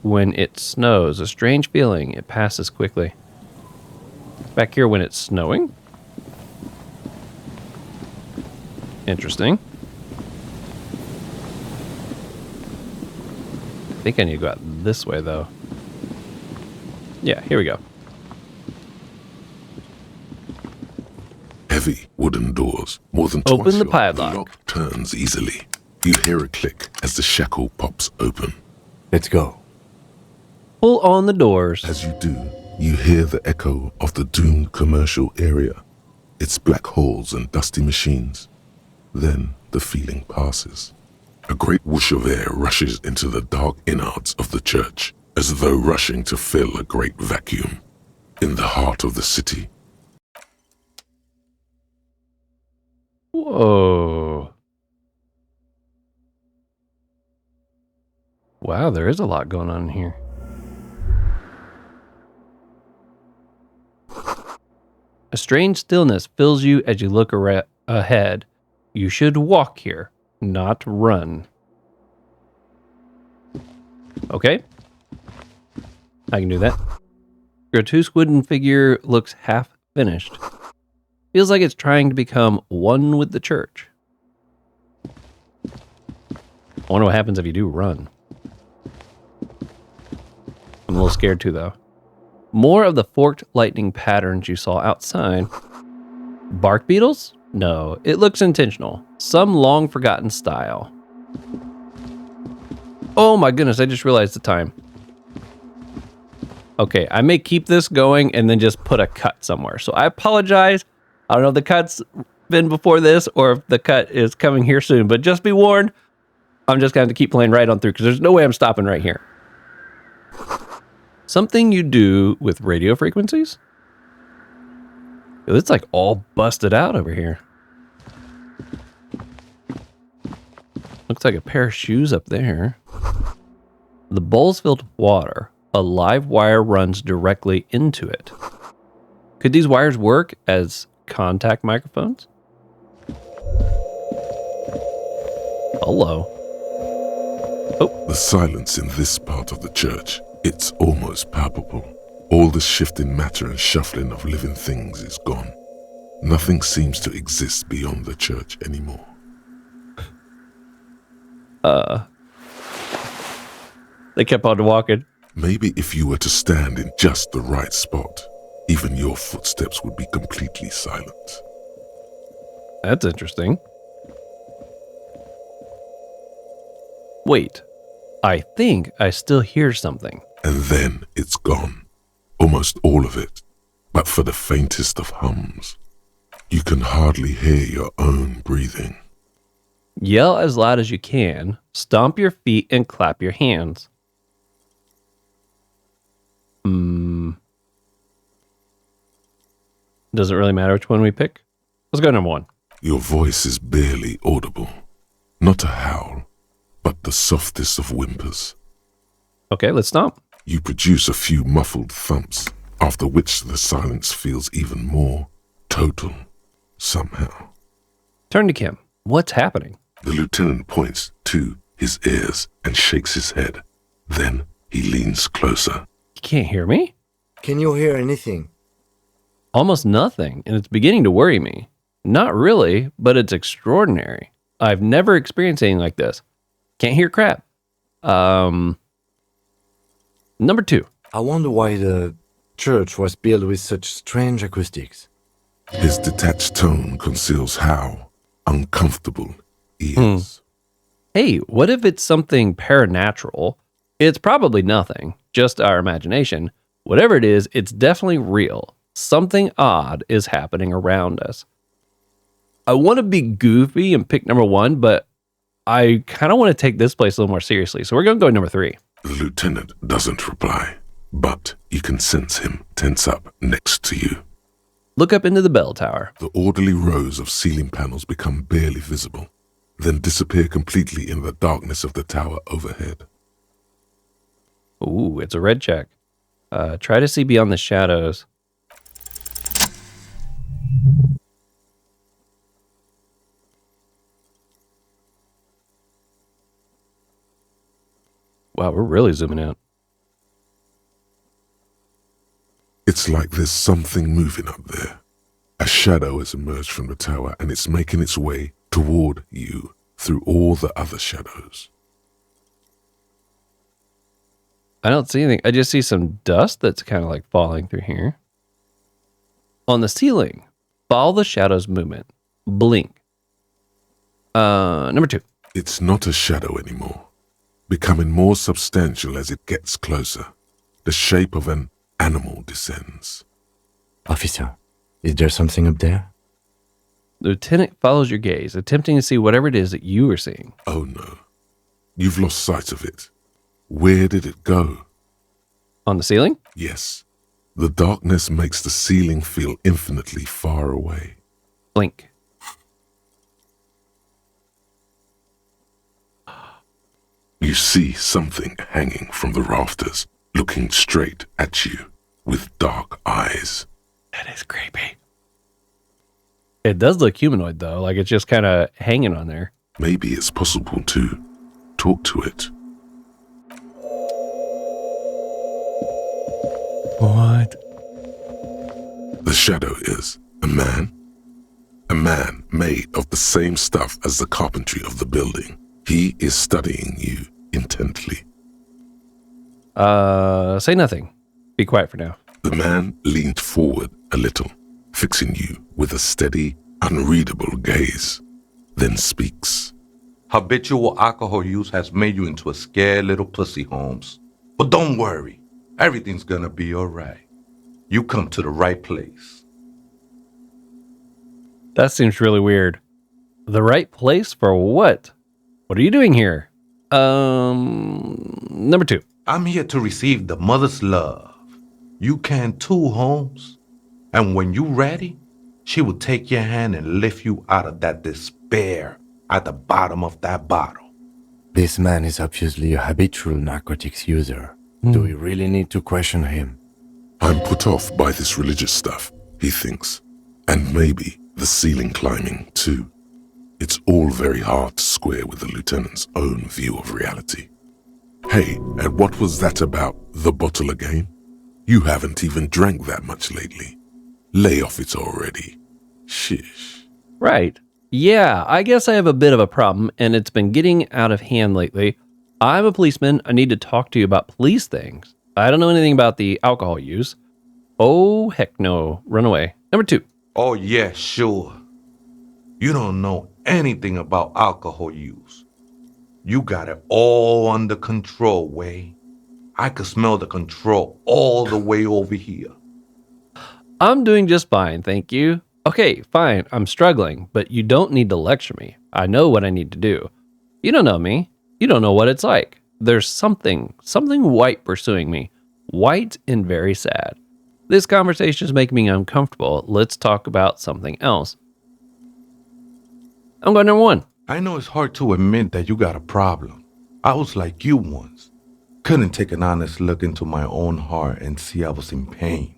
when it snows. A strange feeling. It passes quickly. Back here when it's snowing? Interesting. I think I need to go out this way, though. Yeah, here we go. Heavy wooden doors, more than Open twice the long. padlock. The lock turns easily. You hear a click as the shackle pops open. Let's go. Pull on the doors. As you do, you hear the echo of the doomed commercial area. Its black holes and dusty machines. Then the feeling passes. A great whoosh of air rushes into the dark innards of the church, as though rushing to fill a great vacuum. In the heart of the city. Whoa. Wow, there is a lot going on here. A strange stillness fills you as you look ahead. You should walk here, not run. Okay. I can do that. Grotesque wooden figure looks half finished. Feels like it's trying to become one with the church. I wonder what happens if you do run. I'm a little scared too, though. More of the forked lightning patterns you saw outside. Bark beetles? No, it looks intentional. Some long forgotten style. Oh my goodness, I just realized the time. Okay, I may keep this going and then just put a cut somewhere. So I apologize. I don't know if the cut's been before this or if the cut is coming here soon, but just be warned, I'm just going to have to keep playing right on through because there's no way I'm stopping right here. Something you do with radio frequencies? It's like all busted out over here. Looks like a pair of shoes up there. The bowl's filled with water. A live wire runs directly into it. Could these wires work as contact microphones? Hello. Oh. The silence in this part of the church, it's almost palpable. All the shifting matter and shuffling of living things is gone. Nothing seems to exist beyond the church anymore. They kept on walking. Maybe if you were to stand in just the right spot, even your footsteps would be completely silent. That's interesting. Wait, I think I still hear something. And then it's gone. Almost all of it. But for the faintest of hums. You can hardly hear your own breathing. Yell as loud as you can, stomp your feet, and clap your hands. Doesn't really matter which one we pick. Let's go number one. Your voice is barely audible. Not a howl, but the softest of whimpers. Okay, let's stomp. You produce a few muffled thumps, after which the silence feels even more total, somehow. Turn to Kim. What's happening? The lieutenant points to his ears and shakes his head. Then he leans closer. You can't hear me? Can you hear anything? Almost nothing, and it's beginning to worry me. Not really, but it's extraordinary. I've never experienced anything like this. Can't hear crap. Number two. I wonder why the church was built with such strange acoustics. His detached tone conceals how uncomfortable he is. Hey, what if it's something paranatural? It's probably nothing, just our imagination. Whatever it is, it's definitely real. Something odd is happening around us. I want to be goofy and pick number one, but I kind of want to take this place a little more seriously. So we're going to go number 3. The lieutenant doesn't reply, but you can sense him tense up next to you. Look up into the bell tower. The orderly rows of ceiling panels become barely visible, then disappear completely in the darkness of the tower overhead. Ooh, it's a red check. Try to see beyond the shadows. Wow, we're really zooming out. It's like there's something moving up there. A shadow has emerged from the tower and it's making its way toward you through all the other shadows. I don't see anything. I just see some dust that's kind of like falling through here. On the ceiling, follow the shadow's movement. Blink. Number 2. It's not a shadow anymore, becoming more substantial as it gets closer. The shape of an animal descends. Officer, is there something up there? The lieutenant follows your gaze, attempting to see whatever it is that you are seeing. Oh no. You've lost sight of it. Where did it go? On the ceiling? Yes. The darkness makes the ceiling feel infinitely far away. Blink. You see something hanging from the rafters, looking straight at you with dark eyes. That is creepy. It does look humanoid, though. Like it's just kind of hanging on there. Maybe it's possible to talk to it. What? The shadow is a man. A man made of the same stuff as the carpentry of the building. He is studying you intently. Say nothing. Be quiet for now. The man leaned forward a little, fixing you with a steady, unreadable gaze, then speaks. Habitual alcohol use has made you into a scared little pussy, Holmes. But don't worry. Everything's gonna be alright. You come to the right place. That seems really weird. The right place for what? What are you doing here? Number 2. I'm here to receive the mother's love. You can too, Holmes. And when you're ready, she will take your hand and lift you out of that despair at the bottom of that bottle. This man is obviously a habitual narcotics user. Do we really need to question him? I'm put off by this religious stuff, he thinks. And maybe the ceiling climbing, too. It's all very hard to square with the lieutenant's own view of reality. Hey, and what was that about the bottle again? You haven't even drank that much lately. Lay off it already. Shish. Right. Yeah, I guess I have a bit of a problem, and it's been getting out of hand lately. I'm a policeman. I need to talk to you about police things. I don't know anything about the alcohol use. Oh, heck no. Run away. Number 2. Oh, yeah, sure. You don't know anything about alcohol use. You got it all under control, Way. I could smell the control all the way over here. I'm doing just fine, thank you. Okay, fine, I'm struggling, but you don't need to lecture me. I know what I need to do. You don't know me. You don't know what it's like. There's something white pursuing me. White and very sad. This conversation is making me uncomfortable. Let's talk about something else. I'm going number 1. I know it's hard to admit that you got a problem. I was like you once. Couldn't take an honest look into my own heart and see I was in pain.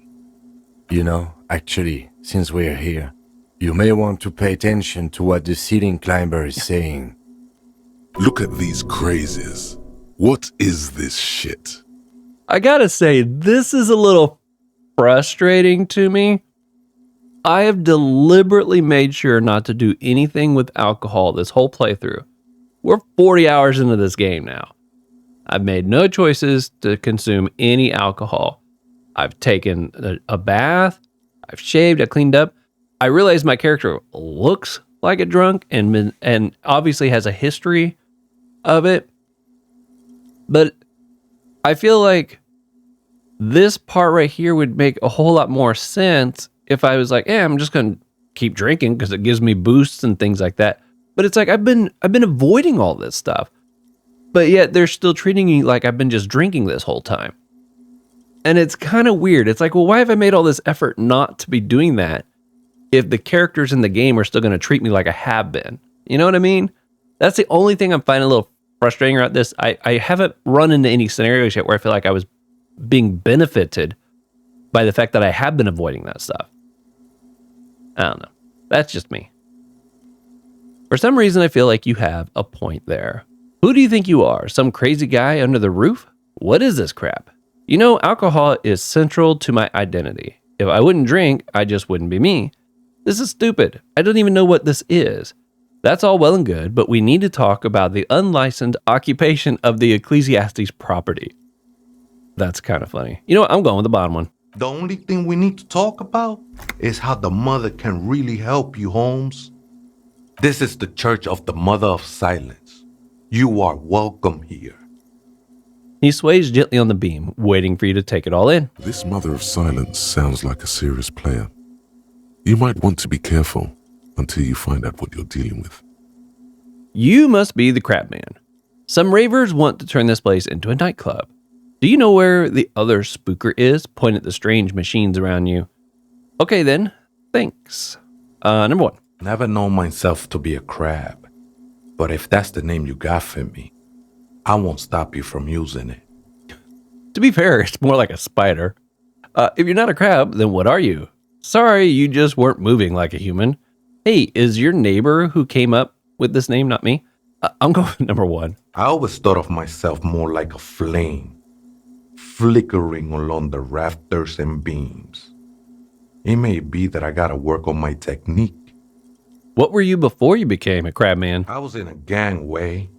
You know, actually, since we're here, you may want to pay attention to what the ceiling climber is saying. Look at these crazies. What is this shit? I gotta say, this is a little frustrating to me. I have deliberately made sure not to do anything with alcohol this whole playthrough. We're 40 hours into this game now. I've made no choices to consume any alcohol. I've taken a bath, I've shaved, I cleaned up. I realize my character looks like a drunk and obviously has a history of it. But I feel like this part right here would make a whole lot more sense if I was like, I'm just going to keep drinking because it gives me boosts and things like that. But it's like I've been avoiding all this stuff. But yet they're still treating me like I've been just drinking this whole time. And it's kind of weird. It's like, well, why have I made all this effort not to be doing that if the characters in the game are still going to treat me like I have been? You know what I mean? That's the only thing I'm finding a little frustrating about this. I haven't run into any scenarios yet where I feel like I was being benefited by the fact that I have been avoiding that stuff. I don't know. That's just me. For some reason, I feel like you have a point there. Who do you think you are? Some crazy guy under the roof? What is this crap? You know, alcohol is central to my identity. If I wouldn't drink, I just wouldn't be me. This is stupid. I don't even know what this is. That's all well and good, but we need to talk about the unlicensed occupation of the Ecclesiastes property. That's kind of funny. You know what? I'm going with the bottom one. The only thing we need to talk about is how the mother can really help you, Holmes. This is the Church of the Mother of Silence. You are welcome here. He sways gently on the beam, waiting for you to take it all in. This Mother of Silence sounds like a serious player. You might want to be careful until you find out what you're dealing with. You must be the crab man. Some ravers want to turn this place into a nightclub. Do you know where the other spooker is? Point at the strange machines around you. Okay then, thanks. Number one. Never known myself to be a crab, but if that's the name you got for me, I won't stop you from using it. To be fair, it's more like a spider. If you're not a crab, then what are you? Sorry, you just weren't moving like a human. Hey, is your neighbor who came up with this name not me? I'm going with number one. I always thought of myself more like a flame, flickering along the rafters and beams. It may be that I gotta work on my technique. What were you before you became a crab man? I was in a gangway,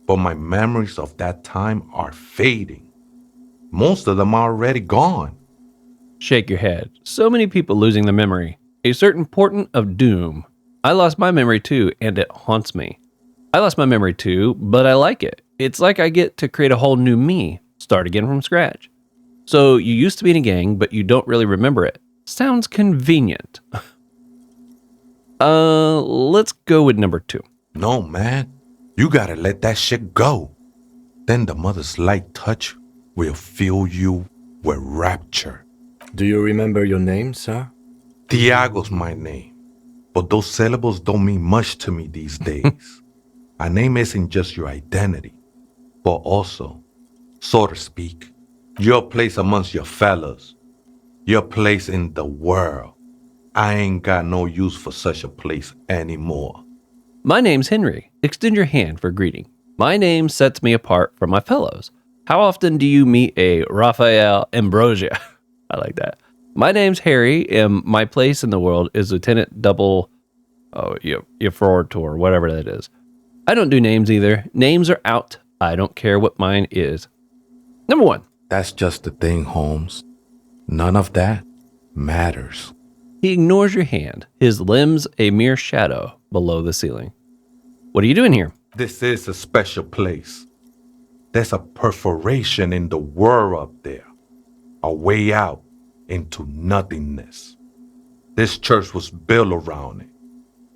but my memories of that time are fading. Most of them are already gone. Shake your head. So many people losing their memory. A certain portent of doom. I lost my memory too, and it haunts me. I lost my memory too, but I like it. It's like I get to create a whole new me, start again from scratch. So you used to be in a gang, but you don't really remember it. Sounds convenient. Let's go with number two. No, man. You gotta let that shit go. Then the mother's light touch will fill you with rapture. Do you remember your name, sir? Tiago's my name, but those syllables don't mean much to me these days. A name isn't just your identity, but also, so to speak, your place amongst your fellows, your place in the world. I ain't got no use for such a place anymore. My name's Henry. Extend your hand for greeting. My name sets me apart from my fellows. How often do you meet a Raphael Ambrosia? I like that. My name's Harry, and my place in the world is Lieutenant Double... or whatever that is. I don't do names either. Names are out. I don't care what mine is. Number one. That's just the thing, Holmes. None of that matters. He ignores your hand, his limbs a mere shadow below the ceiling. What are you doing here? This is a special place. There's a perforation in the world up there. A way out into nothingness. This church was built around it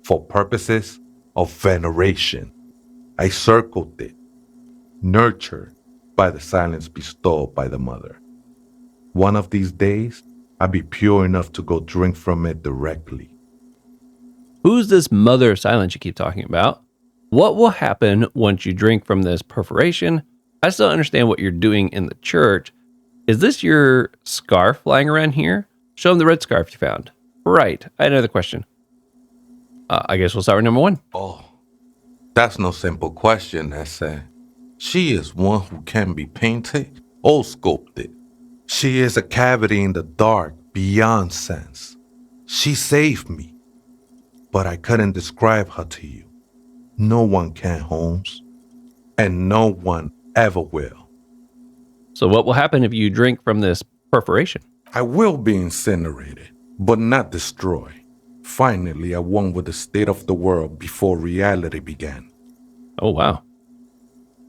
for purposes of veneration. I circled it, nurtured by the silence bestowed by the mother. One of these days, I'll be pure enough to go drink from it directly. Who's this mother of silence you keep talking about? What will happen once you drink from this perforation? I still understand what you're doing in the church. Is this your scarf lying around here? Show them the red scarf you found. Right. I had another question. I guess we'll start with number one. Oh, that's no simple question, Essa. She is one who can be painted or sculpted. She is a cavity in the dark beyond sense. She saved me, but I couldn't describe her to you. No one can, Holmes, and no one ever will. So what will happen if you drink from this perforation? I will be incinerated, but not destroyed. Finally, I won with the state of the world before reality began. Oh, wow.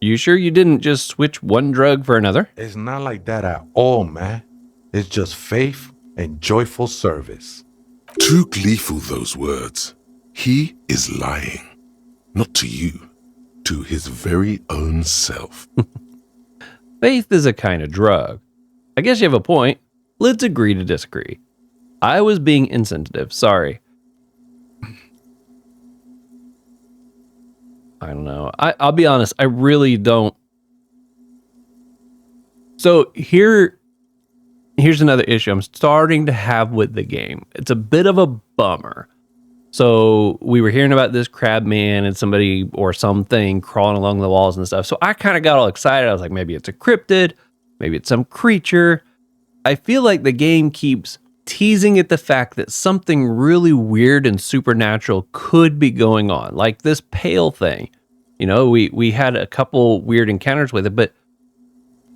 You sure you didn't just switch one drug for another? It's not like that at all, man. It's just faith and joyful service. Too gleeful, those words. He is lying. Not to you, to his very own self. Faith is a kind of drug. I guess you have a point. Let's agree to disagree. I was being insensitive. Sorry. I don't know. I'll be honest. I really don't. So here's another issue I'm starting to have with the game. It's a bit of a bummer. So we were hearing about this crab man and somebody or something crawling along the walls and stuff. So I kind of got all excited. I was like, maybe it's a cryptid. Maybe it's some creature. I feel like the game keeps teasing at the fact that something really weird and supernatural could be going on. Like this pale thing. You know, we had a couple weird encounters with it, but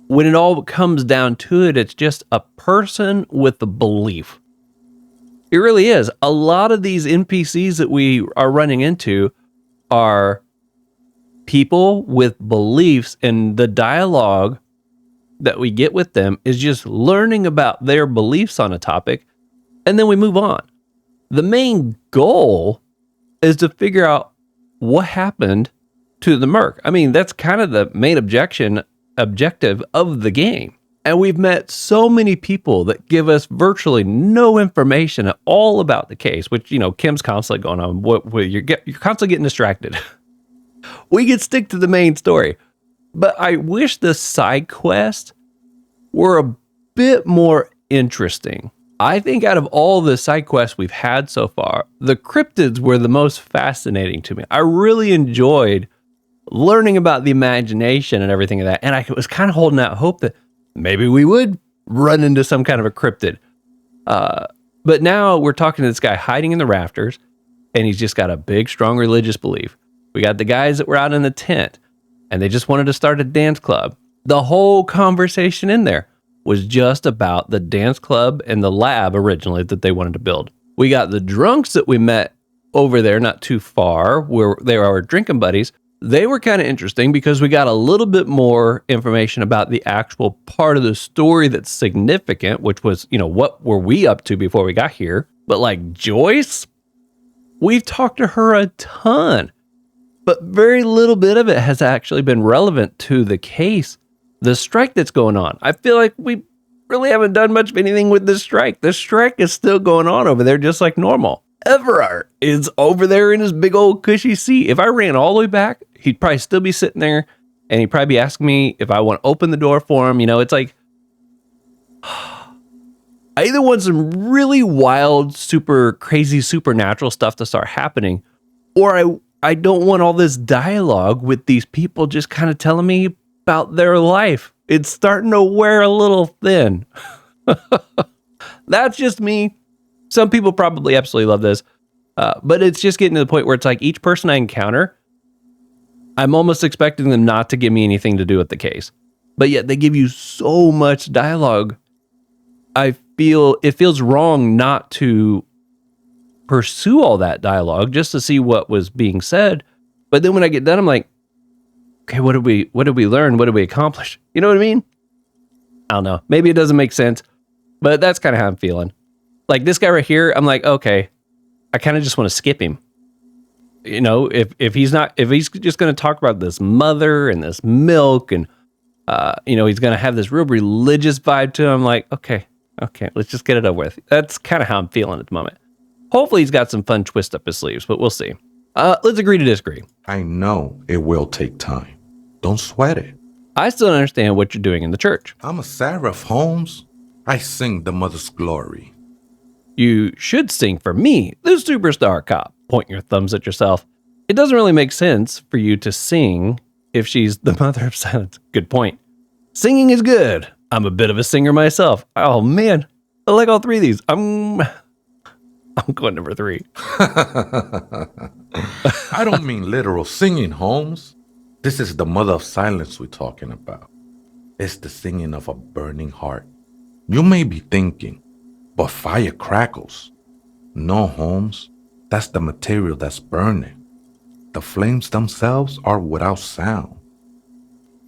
when it all comes down to it, it's just a person with a belief. It really is. A lot of these NPCs that we are running into are people with beliefs, and the dialogue that we get with them is just learning about their beliefs on a topic, and then we move on. The main goal is to figure out what happened to the Merc. I mean, that's kind of the main objective of the game. And we've met so many people that give us virtually no information at all about the case, which, you know, Kim's constantly going on. You're constantly getting distracted. We could stick to the main story. But I wish the side quests were a bit more interesting. I think out of all the side quests we've had so far, the cryptids were the most fascinating to me. I really enjoyed learning about the imagination and everything of that. And I was kind of holding out hope that maybe we would run into some kind of a cryptid. But now we're talking to this guy hiding in the rafters, and he's just got a big, strong religious belief. We got the guys that were out in the tent, and they just wanted to start a dance club. The whole conversation in there was just about the dance club and the lab originally that they wanted to build. We got the drunks that we met over there not too far, where they were our drinking buddies. They were kind of interesting because we got a little bit more information about the actual part of the story that's significant, which was, you know, what were we up to before we got here? But like Joyce, we've talked to her a ton, but very little bit of it has actually been relevant to the case. The strike that's going on. I feel like we really haven't done much of anything with this strike. The strike is still going on over there just like normal. Everard is over there in his big old cushy seat. If I ran all the way back, he'd probably still be sitting there, and he'd probably be asking me if I want to open the door for him. You know, it's like, I either want some really wild, super crazy, supernatural stuff to start happening, or I don't want all this dialogue with these people just kind of telling me about their life. It's starting to wear a little thin. That's just me. Some people probably absolutely love this, but it's just getting to the point where it's like each person I encounter, I'm almost expecting them not to give me anything to do with the case, but yet they give you so much dialogue. I feel it feels wrong not to pursue all that dialogue just to see what was being said. But then when I get done, I'm like, okay, what did we learn? What did we accomplish? You know what I mean? I don't know. Maybe it doesn't make sense, but that's kind of how I'm feeling. Like this guy right here, I'm like, okay, I kind of just want to skip him. You know, if he's just going to talk about this mother and this milk and, you know, he's going to have this real religious vibe to him. Like, okay, let's just get it over with. That's kind of how I'm feeling at the moment. Hopefully he's got some fun twist up his sleeves, but we'll see. Let's agree to disagree. I know it will take time. Don't sweat it. I still don't understand what you're doing in the church. I'm a seraph, Holmes. I sing the mother's glory. You should sing for me, the superstar cop. Point your thumbs at yourself. It doesn't really make sense for you to sing if she's the mother of silence. Good point. Singing is good. I'm a bit of a singer myself. Oh man, I like all three of these. I'm going number 3. I don't mean literal singing, Holmes. This is the mother of silence we're talking about. It's the singing of a burning heart. You may be thinking, but fire crackles. No, Holmes. That's the material that's burning. The flames themselves are without sound.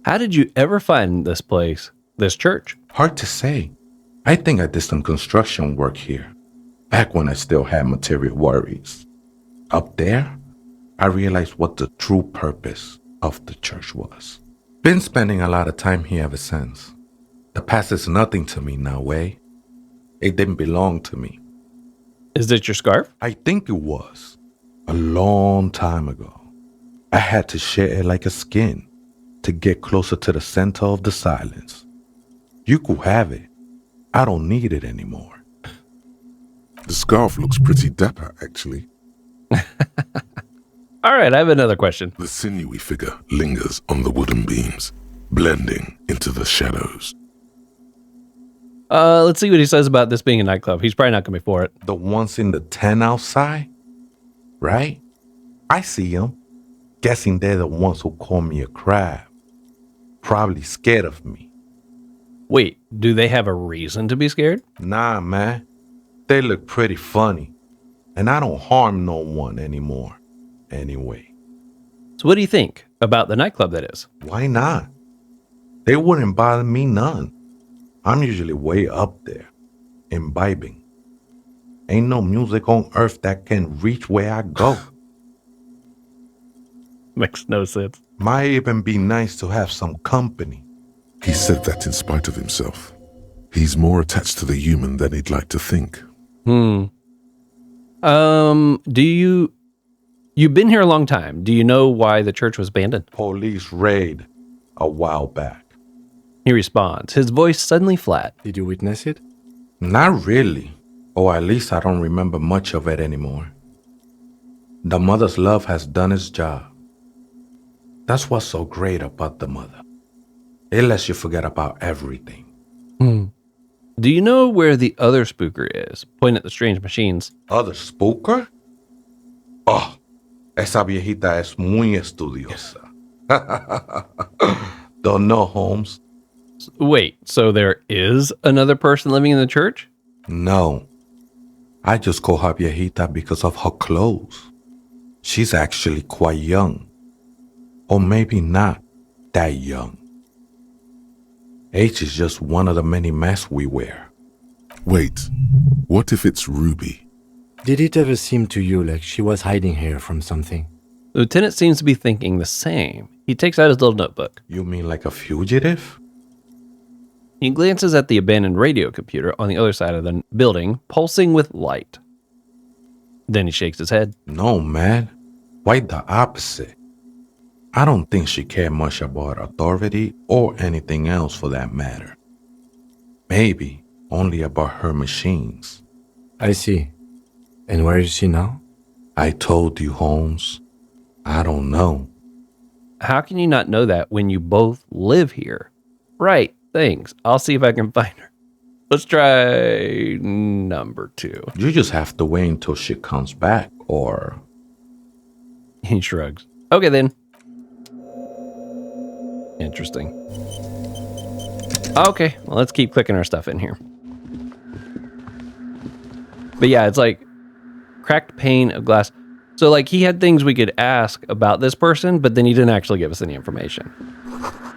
How did you ever find this place, this church? Hard to say. I think I did some construction work here, back when I still had material worries. Up there, I realized what the true purpose of the church was. Been spending a lot of time here ever since. The past is nothing to me now, eh? It didn't belong to me. Is this your scarf? I think it was. A long time ago. I had to share it like a skin to get closer to the center of the silence. You could have it. I don't need it anymore. The scarf looks pretty dapper, actually. All right, I have another question. The sinewy figure lingers on the wooden beams, blending into the shadows. Let's see what he says about this being a nightclub. He's probably not going to be for it. The ones in the tent outside? Right? I see them. Guessing they're the ones who call me a crab. Probably scared of me. Wait, do they have a reason to be scared? Nah, man. They look pretty funny. And I don't harm no one anymore. Anyway. So what do you think about the nightclub that is? Why not? They wouldn't bother me none. I'm usually way up there, imbibing. Ain't no music on earth that can reach where I go. Makes no sense. Might even be nice to have some company. He said that in spite of himself. He's more attached to the human than he'd like to think. You've been here a long time. Do you know why the church was abandoned? Police raid a while back. He responds, his voice suddenly flat. Did you witness it? Not really. Or at least I don't remember much of it anymore. The mother's love has done its job. That's what's so great about the mother. It lets you forget about everything. Do you know where the other spooker is? Point at the strange machines. ¿Other spooker? Oh, esa viejita es muy estudiosa. Don't know, Holmes. Wait, so there is another person living in the church? No. I just call her viejita because of her clothes. She's actually quite young. Or maybe not that young. Age is just one of the many masks we wear. Wait, what if it's Ruby? Did it ever seem to you like she was hiding here from something? The lieutenant seems to be thinking the same. He takes out his little notebook. You mean like a fugitive? He glances at the abandoned radio computer on the other side of the building, pulsing with light. Then he shakes his head. No, man. Quite the opposite. I don't think she cared much about authority or anything else for that matter. Maybe only about her machines. I see. And where is she now? I told you, Holmes. I don't know. How can you not know that when you both live here? Right, thanks. I'll see if I can find her. Let's try number 2. You just have to wait until she comes back, or... He shrugs. Okay, then. Interesting. Okay, well, let's keep clicking our stuff in here. But yeah, it's like cracked pane of glass. So like he had things we could ask about this person, but then he didn't actually give us any information.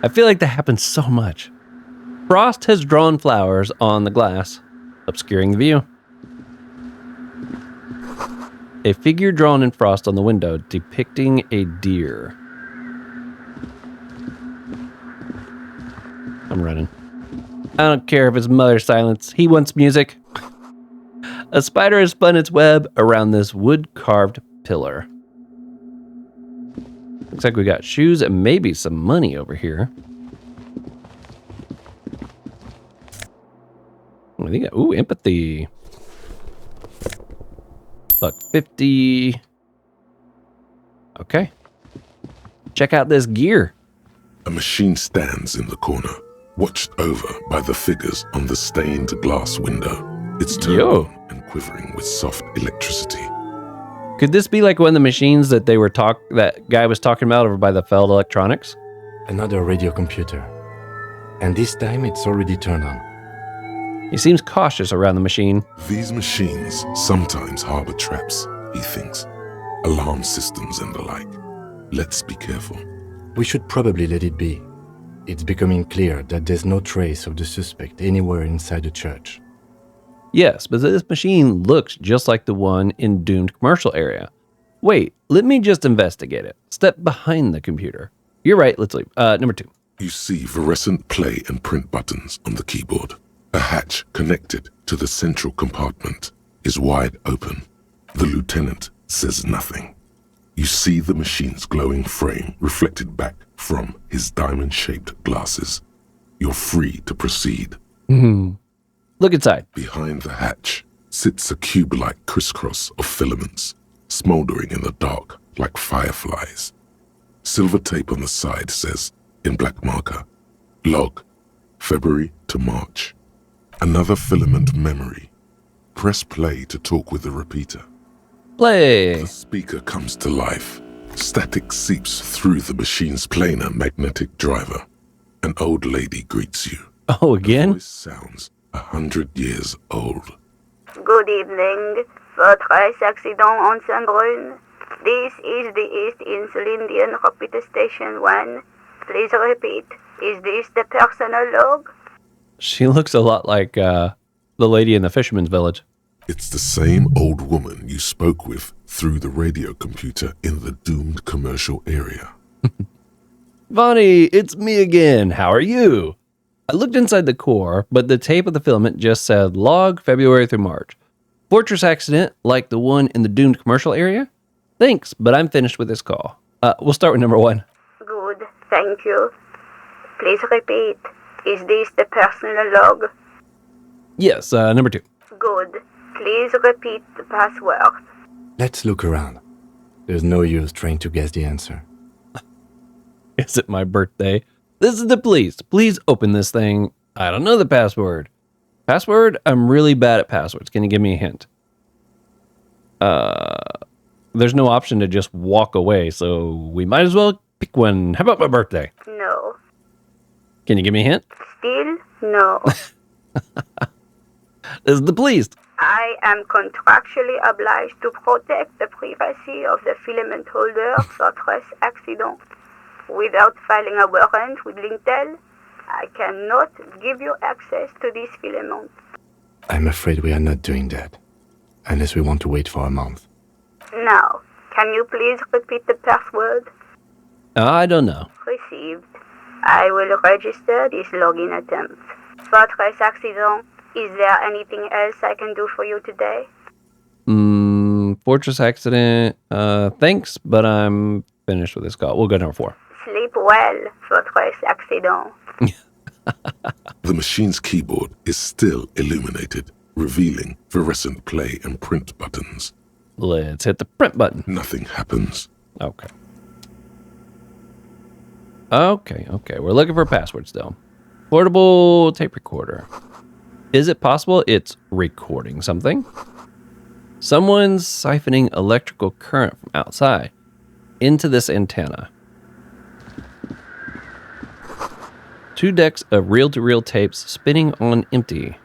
I feel like that happens so much. Frost has drawn flowers on the glass, obscuring the view. A figure drawn in frost on the window depicting a deer. I'm running. I don't care if his mother's silence. He wants music. A spider has spun its web around this wood-carved pillar. Looks like we got shoes and maybe some money over here. I think, ooh, empathy. $1.50. Okay. Check out this gear. A machine stands in the corner, watched over by the figures on the stained glass window. It's turned on and quivering with soft electricity. Could this be like one of the machines that that guy was talking about over by the Feld Electronics? Another radio computer. And this time it's already turned on. He seems cautious around the machine. These machines sometimes harbor traps, he thinks. Alarm systems and the like. Let's be careful. We should probably let it be. It's becoming clear that there's no trace of the suspect anywhere inside the church. Yes, but this machine looks just like the one in doomed commercial area. Wait, let me just investigate it. Step behind the computer. You're right, let's leave. Number 2. You see fluorescent play and print buttons on the keyboard. A hatch connected to the central compartment is wide open. The lieutenant says nothing. You see the machine's glowing frame reflected back from his diamond-shaped glasses. You're free to proceed. Look inside. Behind the hatch sits a cube-like crisscross of filaments, smoldering in the dark like fireflies. Silver tape on the side says, in black marker, log, February to March. Another filament memory. Press play to talk with the repeater. Play. The speaker comes to life. Static seeps through the machine's planar magnetic driver. An old lady greets you. Oh, again? The voice sounds 100 years old. Good evening. Votre accident on Saint-Brun. This is the East Insulindian Repeater Station 1. Please repeat. Is this the personal log? She looks a lot like the lady in the fisherman's village. It's the same old woman you spoke with through the radio computer in the doomed commercial area. Vonnie, it's me again. How are you? I looked inside the core, but the tape of the filament just said log February through March. Fortress accident like the one in the doomed commercial area? Thanks, but I'm finished with this call. We'll start with number 1. Good, thank you. Please repeat. Is this the personal log? Yes, number 2. Good. Please repeat the password. Let's look around. There's no use trying to guess the answer. Is it my birthday? This is the police. Please open this thing. I don't know the password. Password? I'm really bad at passwords. Can you give me a hint? There's no option to just walk away, so we might as well pick one. How about my birthday? No. Can you give me a hint? Still no. This is the police. I am contractually obliged to protect the privacy of the filament holder Fortress accident. Without filing a warrant with Lintel, I cannot give you access to this filament. I'm afraid we are not doing that. Unless we want to wait for a month. Now, can you please repeat the password? I don't know. Received. I will register this login attempt. Fortress accident. Is there anything else I can do for you today? Fortress accident. Thanks, but I'm finished with this call. We'll go to number 4. Sleep well, Fortress accident. The machine's keyboard is still illuminated, revealing fluorescent play and print buttons. Let's hit the print button. Nothing happens. Okay. We're looking for a password still. Portable tape recorder. Is it possible it's recording something? Someone's siphoning electrical current from outside into this antenna. 2 decks of reel-to-reel tapes spinning on empty.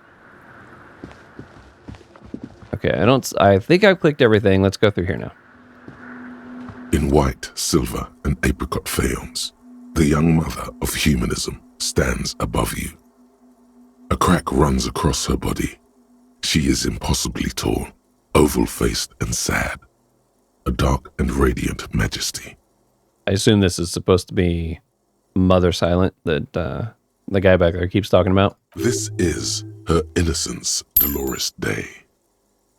Okay, I think I've clicked everything. Let's go through here now. In white, silver, and apricot faience, the young mother of humanism stands above you. A crack runs across her body. She is impossibly tall, oval-faced and sad. A dark and radiant majesty. I assume this is supposed to be Mother Silent that the guy back there keeps talking about. This is her innocence, Dolores Day.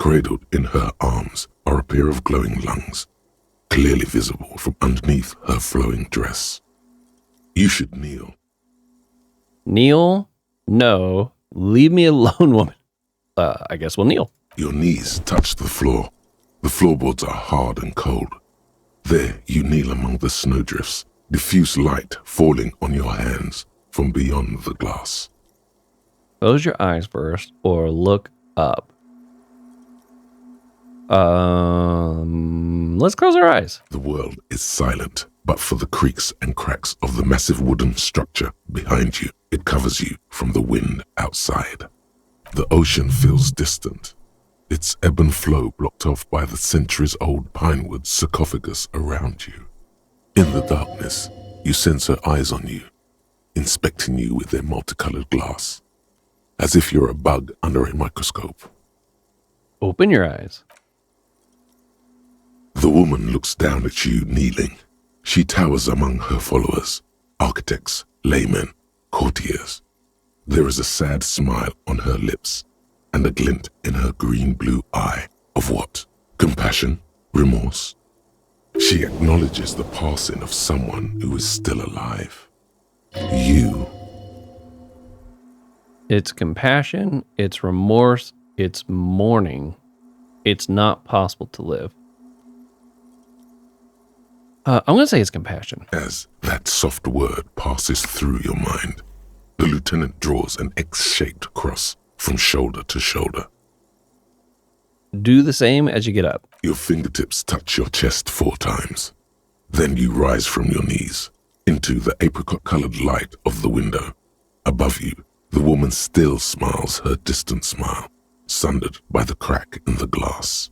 Cradled in her arms are a pair of glowing lungs, clearly visible from underneath her flowing dress. You should kneel. Kneel? No. Leave me alone, woman. I guess we'll kneel. Your knees touch the floor. The floorboards are hard and cold. There you kneel among the snowdrifts, diffuse light falling on your hands from beyond the glass. Close your eyes first or look up. Let's close our eyes. The world is silent, but for the creaks and cracks of the massive wooden structure behind you. It covers you from the wind outside. The ocean feels distant, its ebb and flow blocked off by the centuries-old pinewood sarcophagus around you. In the darkness, you sense her eyes on you, inspecting you with their multicolored glass, as if you're a bug under a microscope. Open your eyes. The woman looks down at you kneeling. She towers among her followers, architects, laymen, courtiers. There is a sad smile on her lips and a glint in her green-blue eye of what? Compassion? Remorse? She acknowledges the passing of someone who is still alive. You. It's compassion, it's remorse, it's mourning. It's not possible to live. I'm going to say it's compassion. As that soft word passes through your mind, the lieutenant draws an X-shaped cross from shoulder to shoulder. Do the same as you get up. Your fingertips touch your chest 4 times. Then you rise from your knees into the apricot-colored light of the window. Above you, the woman still smiles her distant smile, sundered by the crack in the glass.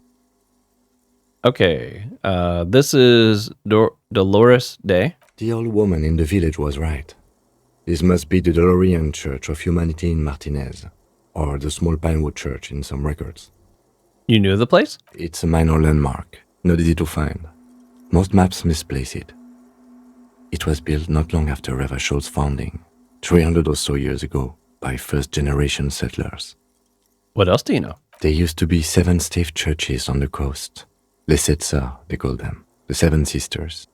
Okay, this is Dolores Day. The old woman in the village was right. This must be the Dolorian Church of Humanity in Martinez, or the small Pinewood Church in some records. You knew the place? It's a minor landmark, not easy to find. Most maps misplace it. It was built not long after Revachol's founding, 300 or so years ago, by first-generation settlers. What else do you know? There used to be 7 stave churches on the coast. Les Sept Sœurs, they call them, the 7 sisters.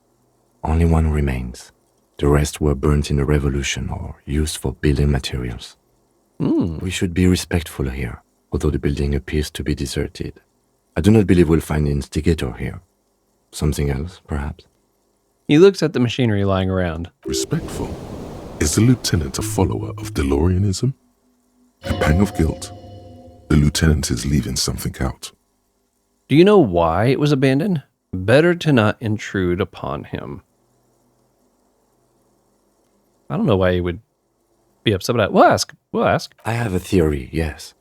Only one remains. The rest were burnt in the revolution or used for building materials. We should be respectful here, although the building appears to be deserted. I do not believe we'll find the instigator here. Something else, perhaps? He looks at the machinery lying around. Respectful? Is the lieutenant a follower of DeLoreanism? A pang of guilt. The lieutenant is leaving something out. Do you know why it was abandoned? Better to not intrude upon him. I don't know why he would be upset about it. We'll ask. I have a theory, yes.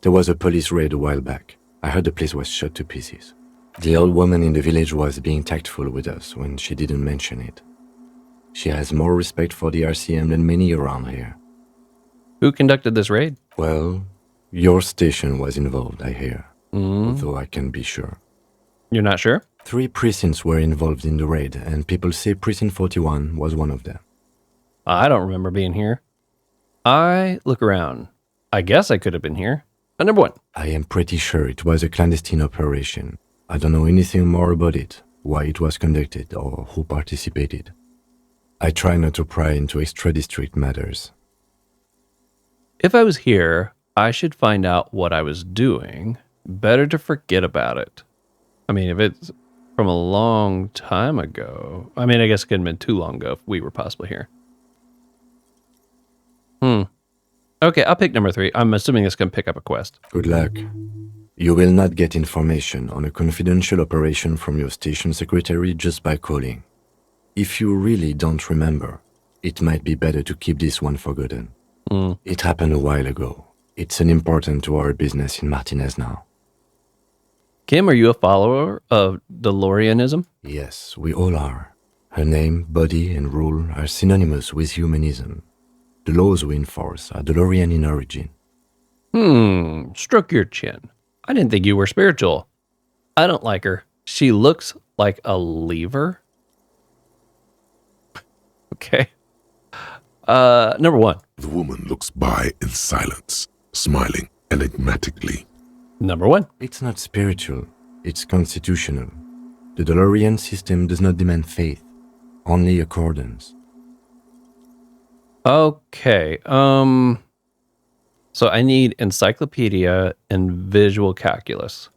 There was a police raid a while back. I heard the place was shot to pieces. The old woman in the village was being tactful with us when she didn't mention it. She has more respect for the RCM than many around here. Who conducted this raid? Well, your station was involved, I hear. Although I can't be sure. You're not sure? 3 precincts were involved in the raid, and people say Precinct 41 was one of them. I don't remember being here. I look around. I guess I could have been here. Number 1. I am pretty sure it was a clandestine operation. I don't know anything more about it, why it was conducted, or who participated. I try not to pry into extra-district matters. If I was here, I should find out what I was doing. Better to forget about it. I mean, if it's from a long time ago, I mean, I guess it couldn't have been too long ago if we were possibly here. Okay, I'll pick number 3. I'm assuming it's going to pick up a quest. Good luck. You will not get information on a confidential operation from your station secretary just by calling. If you really don't remember, it might be better to keep this one forgotten. It happened a while ago. It's unimportant to our business in Martinez now. Kim, are you a follower of DeLoreanism? Yes, we all are. Her name, body, and rule are synonymous with humanism. The laws we enforce are DeLorean in origin. Stroke your chin. I didn't think you were spiritual. I don't like her. She looks like a lever. Okay. Number 1. The woman looks by in silence, smiling enigmatically. Number 1. It's not spiritual. It's constitutional. The DeLorean system does not demand faith, only accordance. Okay. So I need encyclopedia and visual calculus.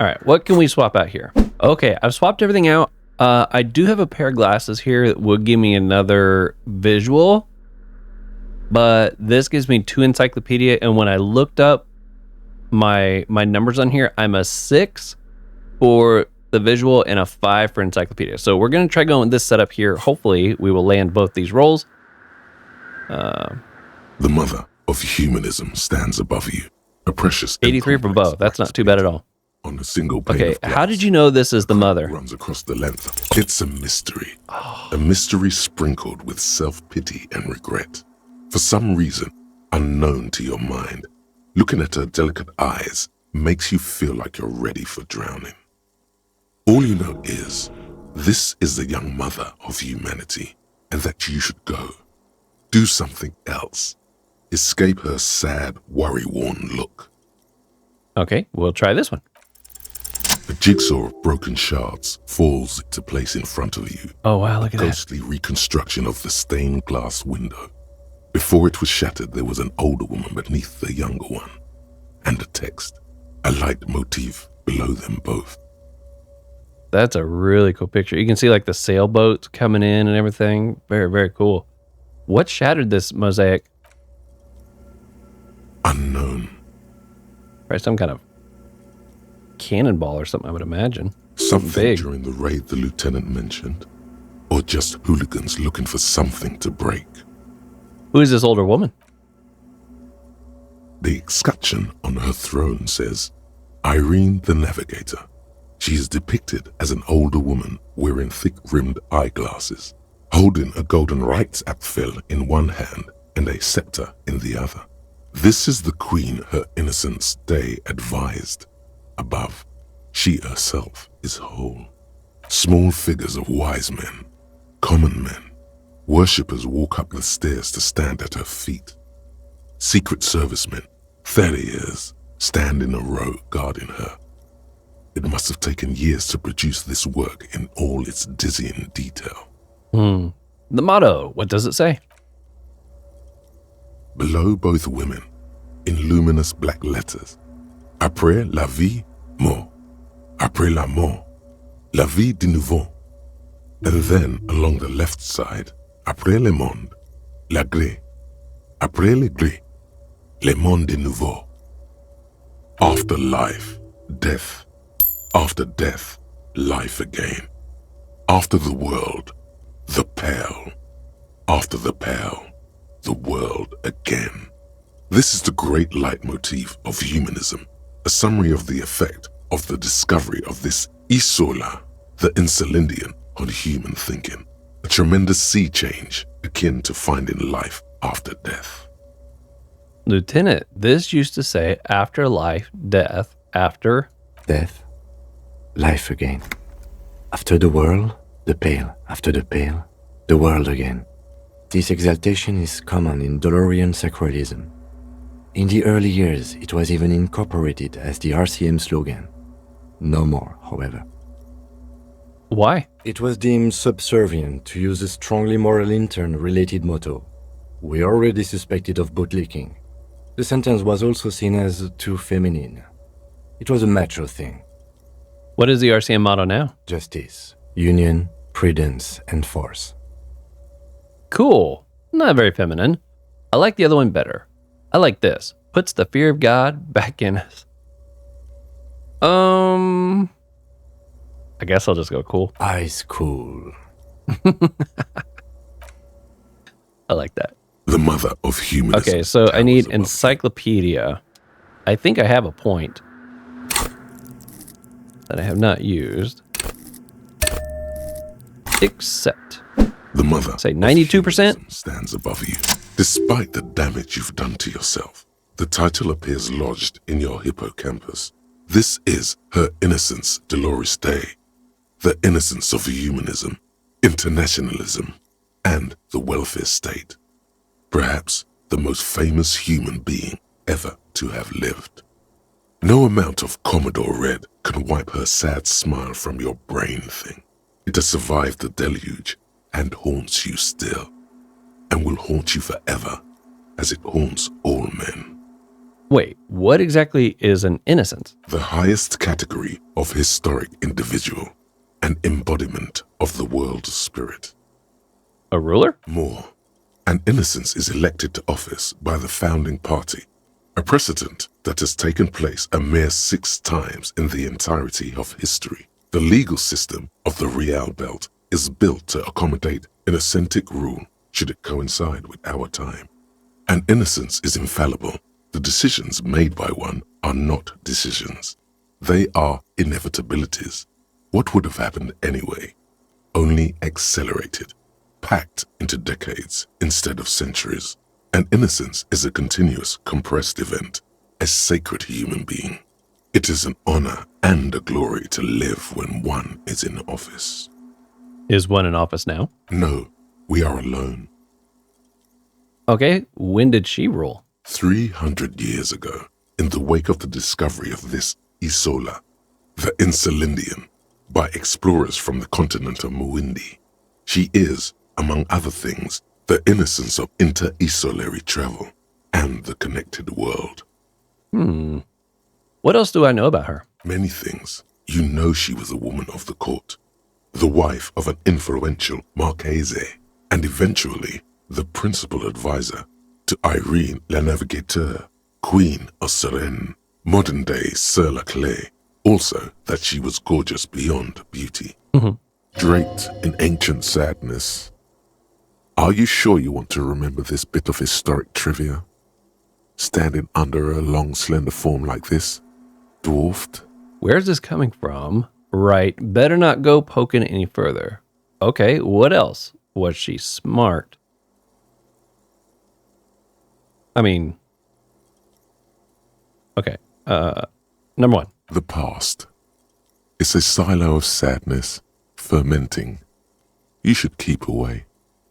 All right, what can we swap out here? Okay, I've swapped everything out. I do have a pair of glasses here that would give me another visual, but this gives me 2 encyclopedia, and when I looked up my numbers on here, I'm a 6 for the visual and a 5 for encyclopedia. So we're going to try going with this setup here. Hopefully we will land both these rolls. The mother of humanism stands above you, a precious 83 for both. That's not too bad at all. On a single pane Okay, of glass, how did you know this is the mother? runs across the length. It's a mystery. A mystery sprinkled with self-pity and regret. For some reason, unknown to your mind, looking at her delicate eyes makes you feel like you're ready for drowning. All you know is, this is the young mother of humanity, and that you should go. Do something else. Escape her sad, worry-worn look. Okay, we'll try this one. A jigsaw of broken shards falls into place in front of you. Oh, wow, look at A that. ghostly reconstruction of the stained glass window. Before it was shattered, there was an older woman beneath the younger one. And a text, a light motif below them both. That's a really cool picture. You can see like the sailboats coming in and everything. Very, very cool. What shattered this mosaic? Unknown. Probably some kind of cannonball or something, I would imagine. Something big. during the raid the lieutenant mentioned. Or just hooligans looking for something to break. Who is this older woman? The escutcheon on her throne says, Irene the Navigator. She is depicted as an older woman wearing thick-rimmed eyeglasses, holding a golden rights apfel in one hand and a scepter in the other. This is the queen her innocence day advised. Above, she herself is whole. Small figures of wise men, common men, worshippers walk up the stairs to stand at her feet. Secret servicemen, 30 years, stand in a row guarding her. It must have taken years to produce this work in all its dizzying detail. The motto, what does it say? Below both women, in luminous black letters, Après la vie, mort. Après la mort, la vie de nouveau. And then, along the left side, Après le monde, la gré. Après le gré, le monde de nouveau. After life, death. After death, life again. After the world, the pale. After the pale, the world again. This is the great leitmotif of humanism, a summary of the effect of the discovery of this isola, the Insulindian, on human thinking, a tremendous sea change akin to finding life after death. Lieutenant, this used to say after life, death, after... Death, life again. After the world, the pale. After the pale, the world again. This exaltation is common in Dolorian sacralism. In the early years, it was even incorporated as the RCM slogan. No more, however. Why? It was deemed subservient to use a strongly moral intern-related motto. We already suspected of bootlicking. The sentence was also seen as too feminine. It was a macho thing. What is the RCM motto now? Justice, union, prudence, and force. Cool. Not very feminine. I like the other one better. I like this. Puts the fear of God back in us. I guess I'll just go cool. Ice cool. I like that. The mother of humanism. Okay, so I need encyclopedia. I think I have a point that I have not used. Except. The mother say 92% stands above you. Despite the damage you've done to yourself, the title appears lodged in your hippocampus. This is her innocence, Dolores Day. The innocence of humanism, internationalism, and the welfare state. Perhaps the most famous human being ever to have lived. No amount of Commodore Red can wipe her sad smile from your brain thing. It has survived the deluge and haunts you still, and will haunt you forever, as it haunts all men. Wait, what exactly is an innocence? The highest category of historic individual, an embodiment of the world spirit. A ruler? More. An innocence is elected to office by the founding party, a precedent that has taken place a mere 6 times in the entirety of history. The legal system of the Real Belt is built to accommodate an authentic rule should it coincide with our time. An innocence is infallible. The decisions made by one are not decisions. They are inevitabilities. What would have happened anyway? Only accelerated, packed into decades instead of centuries. An innocence is a continuous, compressed event, a sacred human being. It is an honor and a glory to live when one is in office. Is one in office now? No, we are alone. Okay, when did she rule? 300 years ago, in the wake of the discovery of this Isola, the Insulindian, by explorers from the continent of Muindi. She is, among other things, the innocence of inter-isolary travel and the connected world. What else do I know about her? Many things. You know she was a woman of the court, the wife of an influential Marchese, and eventually the principal advisor to Irene La Navigateur, Queen of Suresnes, modern-day Sir La Clé. Also that she was gorgeous beyond beauty. Draped in ancient sadness. Are you sure you want to remember this bit of historic trivia? Standing under a long, slender form like this, dwarfed. Where's this coming from? Right, better not go poking any further. Okay, what else? Was she smart? I mean, okay, number one. The past. It's a silo of sadness, fermenting. You should keep away.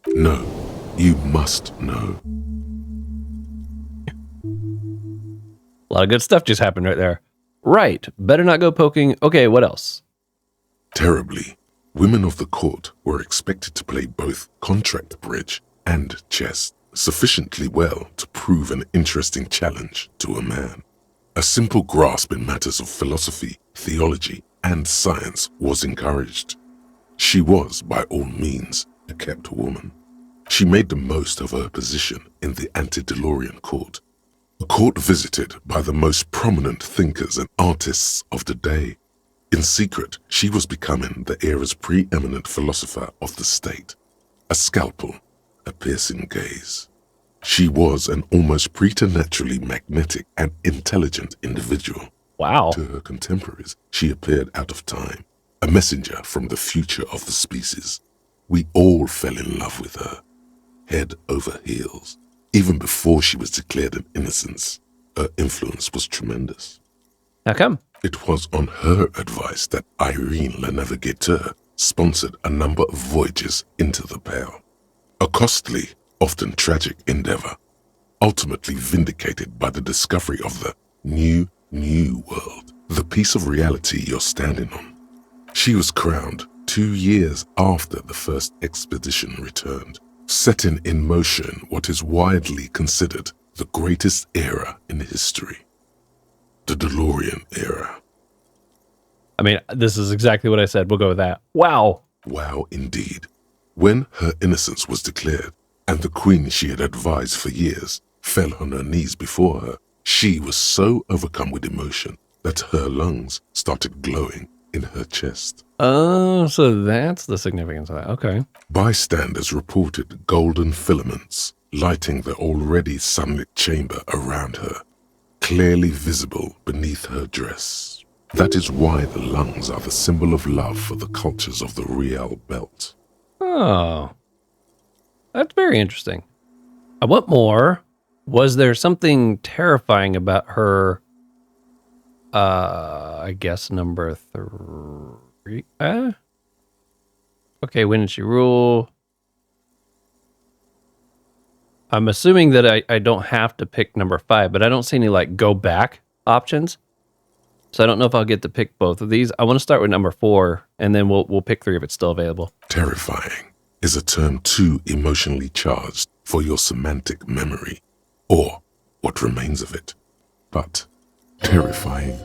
No, you must know. A lot of good stuff just happened right there. Right, better not go poking. Okay, what else? Terribly, women of the court were expected to play both contract bridge and chess sufficiently well to prove an interesting challenge to a man. A simple grasp in matters of philosophy, theology, and science was encouraged. She was, by all means, a kept woman. She made the most of her position in the antediluvian court, a court visited by the most prominent thinkers and artists of the day. In secret, she was becoming the era's preeminent philosopher of the state. A scalpel, a piercing gaze. She was an almost preternaturally magnetic and intelligent individual. Wow. To her contemporaries, she appeared out of time, a messenger from the future of the species. We all fell in love with her, head over heels. Even before she was declared an innocence, her influence was tremendous. How come? It was on her advice that Irene La Navigateur sponsored a number of voyages into the Pale. A costly, often tragic endeavor, ultimately vindicated by the discovery of the new world, the piece of reality you're standing on. She was crowned 2 years after the first expedition returned, setting in motion what is widely considered the greatest era in history, the DeLorean era. I mean, this is exactly what I said. We'll go with that. Wow. Wow, indeed. When her innocence was declared, and the queen she had advised for years fell on her knees before her, she was so overcome with emotion that her lungs started glowing in her chest. Oh, so that's the significance of that. Okay. Bystanders reported golden filaments lighting the already sunlit chamber around her, clearly visible beneath her dress. That is why the lungs are the symbol of love for the cultures of the Real Belt. Oh, that's very interesting. I want more. Was there something terrifying about her? I guess number 3. Okay, when did she rule? I'm assuming that I don't have to pick number 5, but I don't see any like go back options. So I don't know if I'll get to pick both of these. I want to start with number 4, and then we'll pick 3 if it's still available. Terrifying is a term too emotionally charged for your semantic memory, or what remains of it. But terrifying,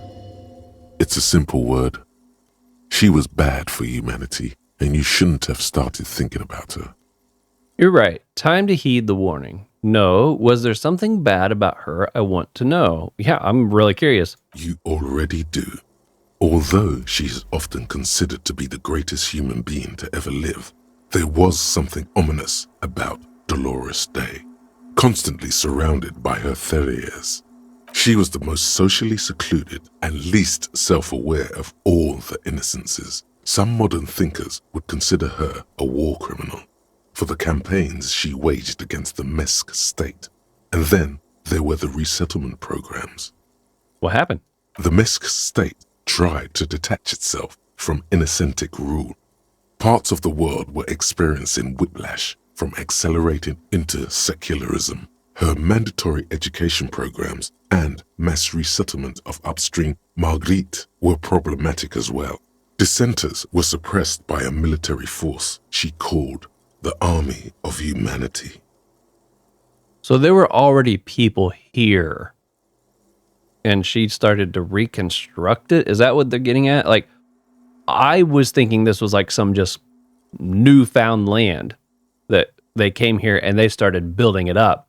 it's a simple word. She was bad for humanity, and you shouldn't have started thinking about her. You're right. Time to heed the warning. No, was there something bad about her I want to know? Yeah, I'm really curious. You already do. Although she is often considered to be the greatest human being to ever live, there was something ominous about Dolores Day, constantly surrounded by her terriers. She was the most socially secluded and least self-aware of all the innocences. Some modern thinkers would consider her a war criminal for the campaigns she waged against the Mesk state. And then there were the resettlement programs. What happened? The Mesk state tried to detach itself from inauthentic rule. Parts of the world were experiencing whiplash from accelerating into secularism. Her mandatory education programs and mass resettlement of upstream Marguerite were problematic as well. Dissenters were suppressed by a military force she called the Army of Humanity. So there were already people here, and she started to reconstruct it? Is that what they're getting at? Like, I was thinking this was like some just newfound land that they came here and they started building it up.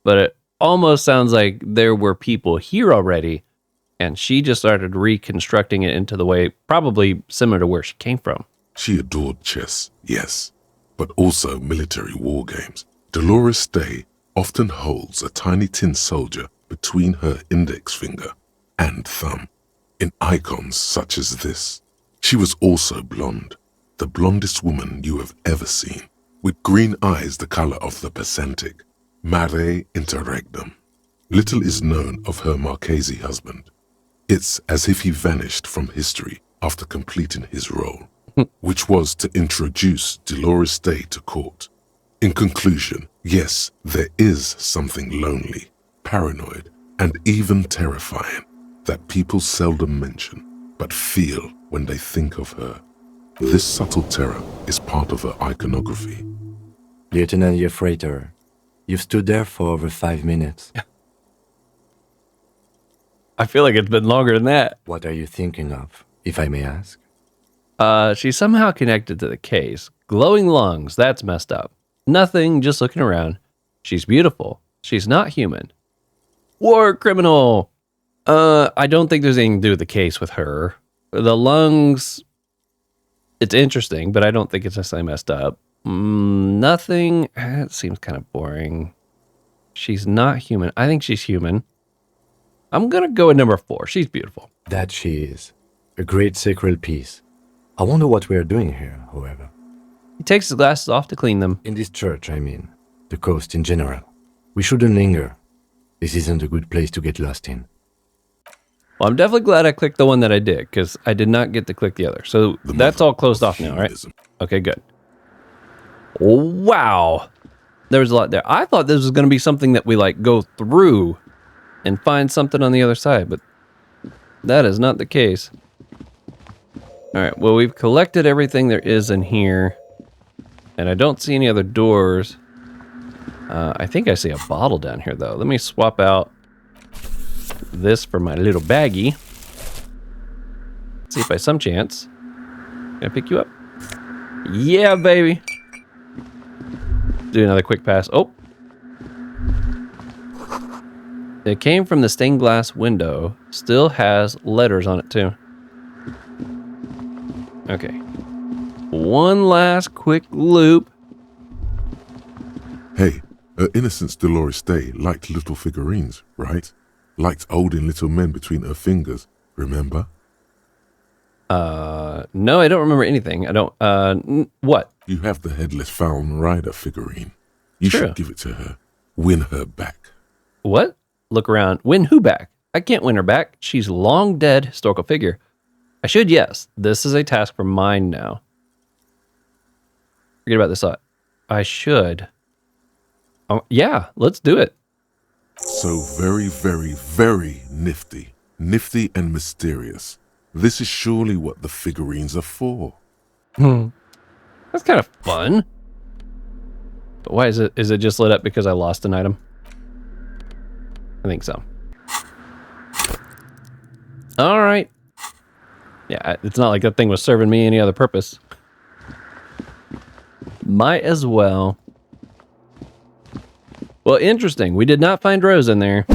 But it almost sounds like there were people here already, and she just started reconstructing it into the way probably similar to where she came from. She adored chess, yes, but also military war games. Dolores Day often holds a tiny tin soldier between her index finger and thumb in icons such as this. She was also blonde, the blondest woman you have ever seen, with green eyes the color of the Pacific, mare interregnum. Little is known of her Marchese husband. It's as if he vanished from history after completing his role, which was to introduce Dolores Day to court. In conclusion, yes, there is something lonely, paranoid, and even terrifying that people seldom mention, but feel when they think of her. This subtle terror is part of her iconography. Lieutenant Yefrater, you've stood there for over 5 minutes. I feel like it's been longer than that. What are you thinking of, if I may ask? She's somehow connected to the case. Glowing lungs, that's messed up. Nothing, just looking around. She's beautiful. She's not human. War criminal! I don't think there's anything to do with the case with her. The lungs, it's interesting, but I don't think it's necessarily messed up. Nothing, it seems kind of boring. She's not human. I think she's human. I'm going to go with number 4. She's beautiful. That she is. A great sacred piece. I wonder what we are doing here, however. He takes his glasses off to clean them. In this church, I mean. The coast in general. We shouldn't linger. This isn't a good place to get lost in. Well, I'm definitely glad I clicked the one that I did, because I did not get to click the other. So that's all closed off now, right? Okay, good. Wow. There was a lot there. I thought this was going to be something that we like go through and find something on the other side, but that is not the case. All right, well, we've collected everything there is in here, and I don't see any other doors. I think I see a bottle down here, though. Let me swap out this for my little baggie. See if by some chance, can I pick you up? Yeah, baby. Do another quick pass. Oh. It came from the stained glass window. Still has letters on it, too. Okay. One last quick loop. Hey, her Innocence Dolores Day liked little figurines, right? Liked holding little men between her fingers, remember? No, I don't remember anything. I don't, what? You have the headless Falcon Rider figurine. You True. should give it to her. Win her back. What? Look around. Win who back? I can't win her back. She's long dead historical figure. I should, yes. This is a task for mine now. Forget about this thought. I should. Oh, yeah, let's do it. So very, very, very nifty. Nifty and mysterious. This is surely what the figurines are for. That's kind of fun. But why is it just lit up because I lost an item? I think so. All right. Yeah, it's not like that thing was serving me any other purpose. Might as well. Well, interesting. We did not find Rose in there.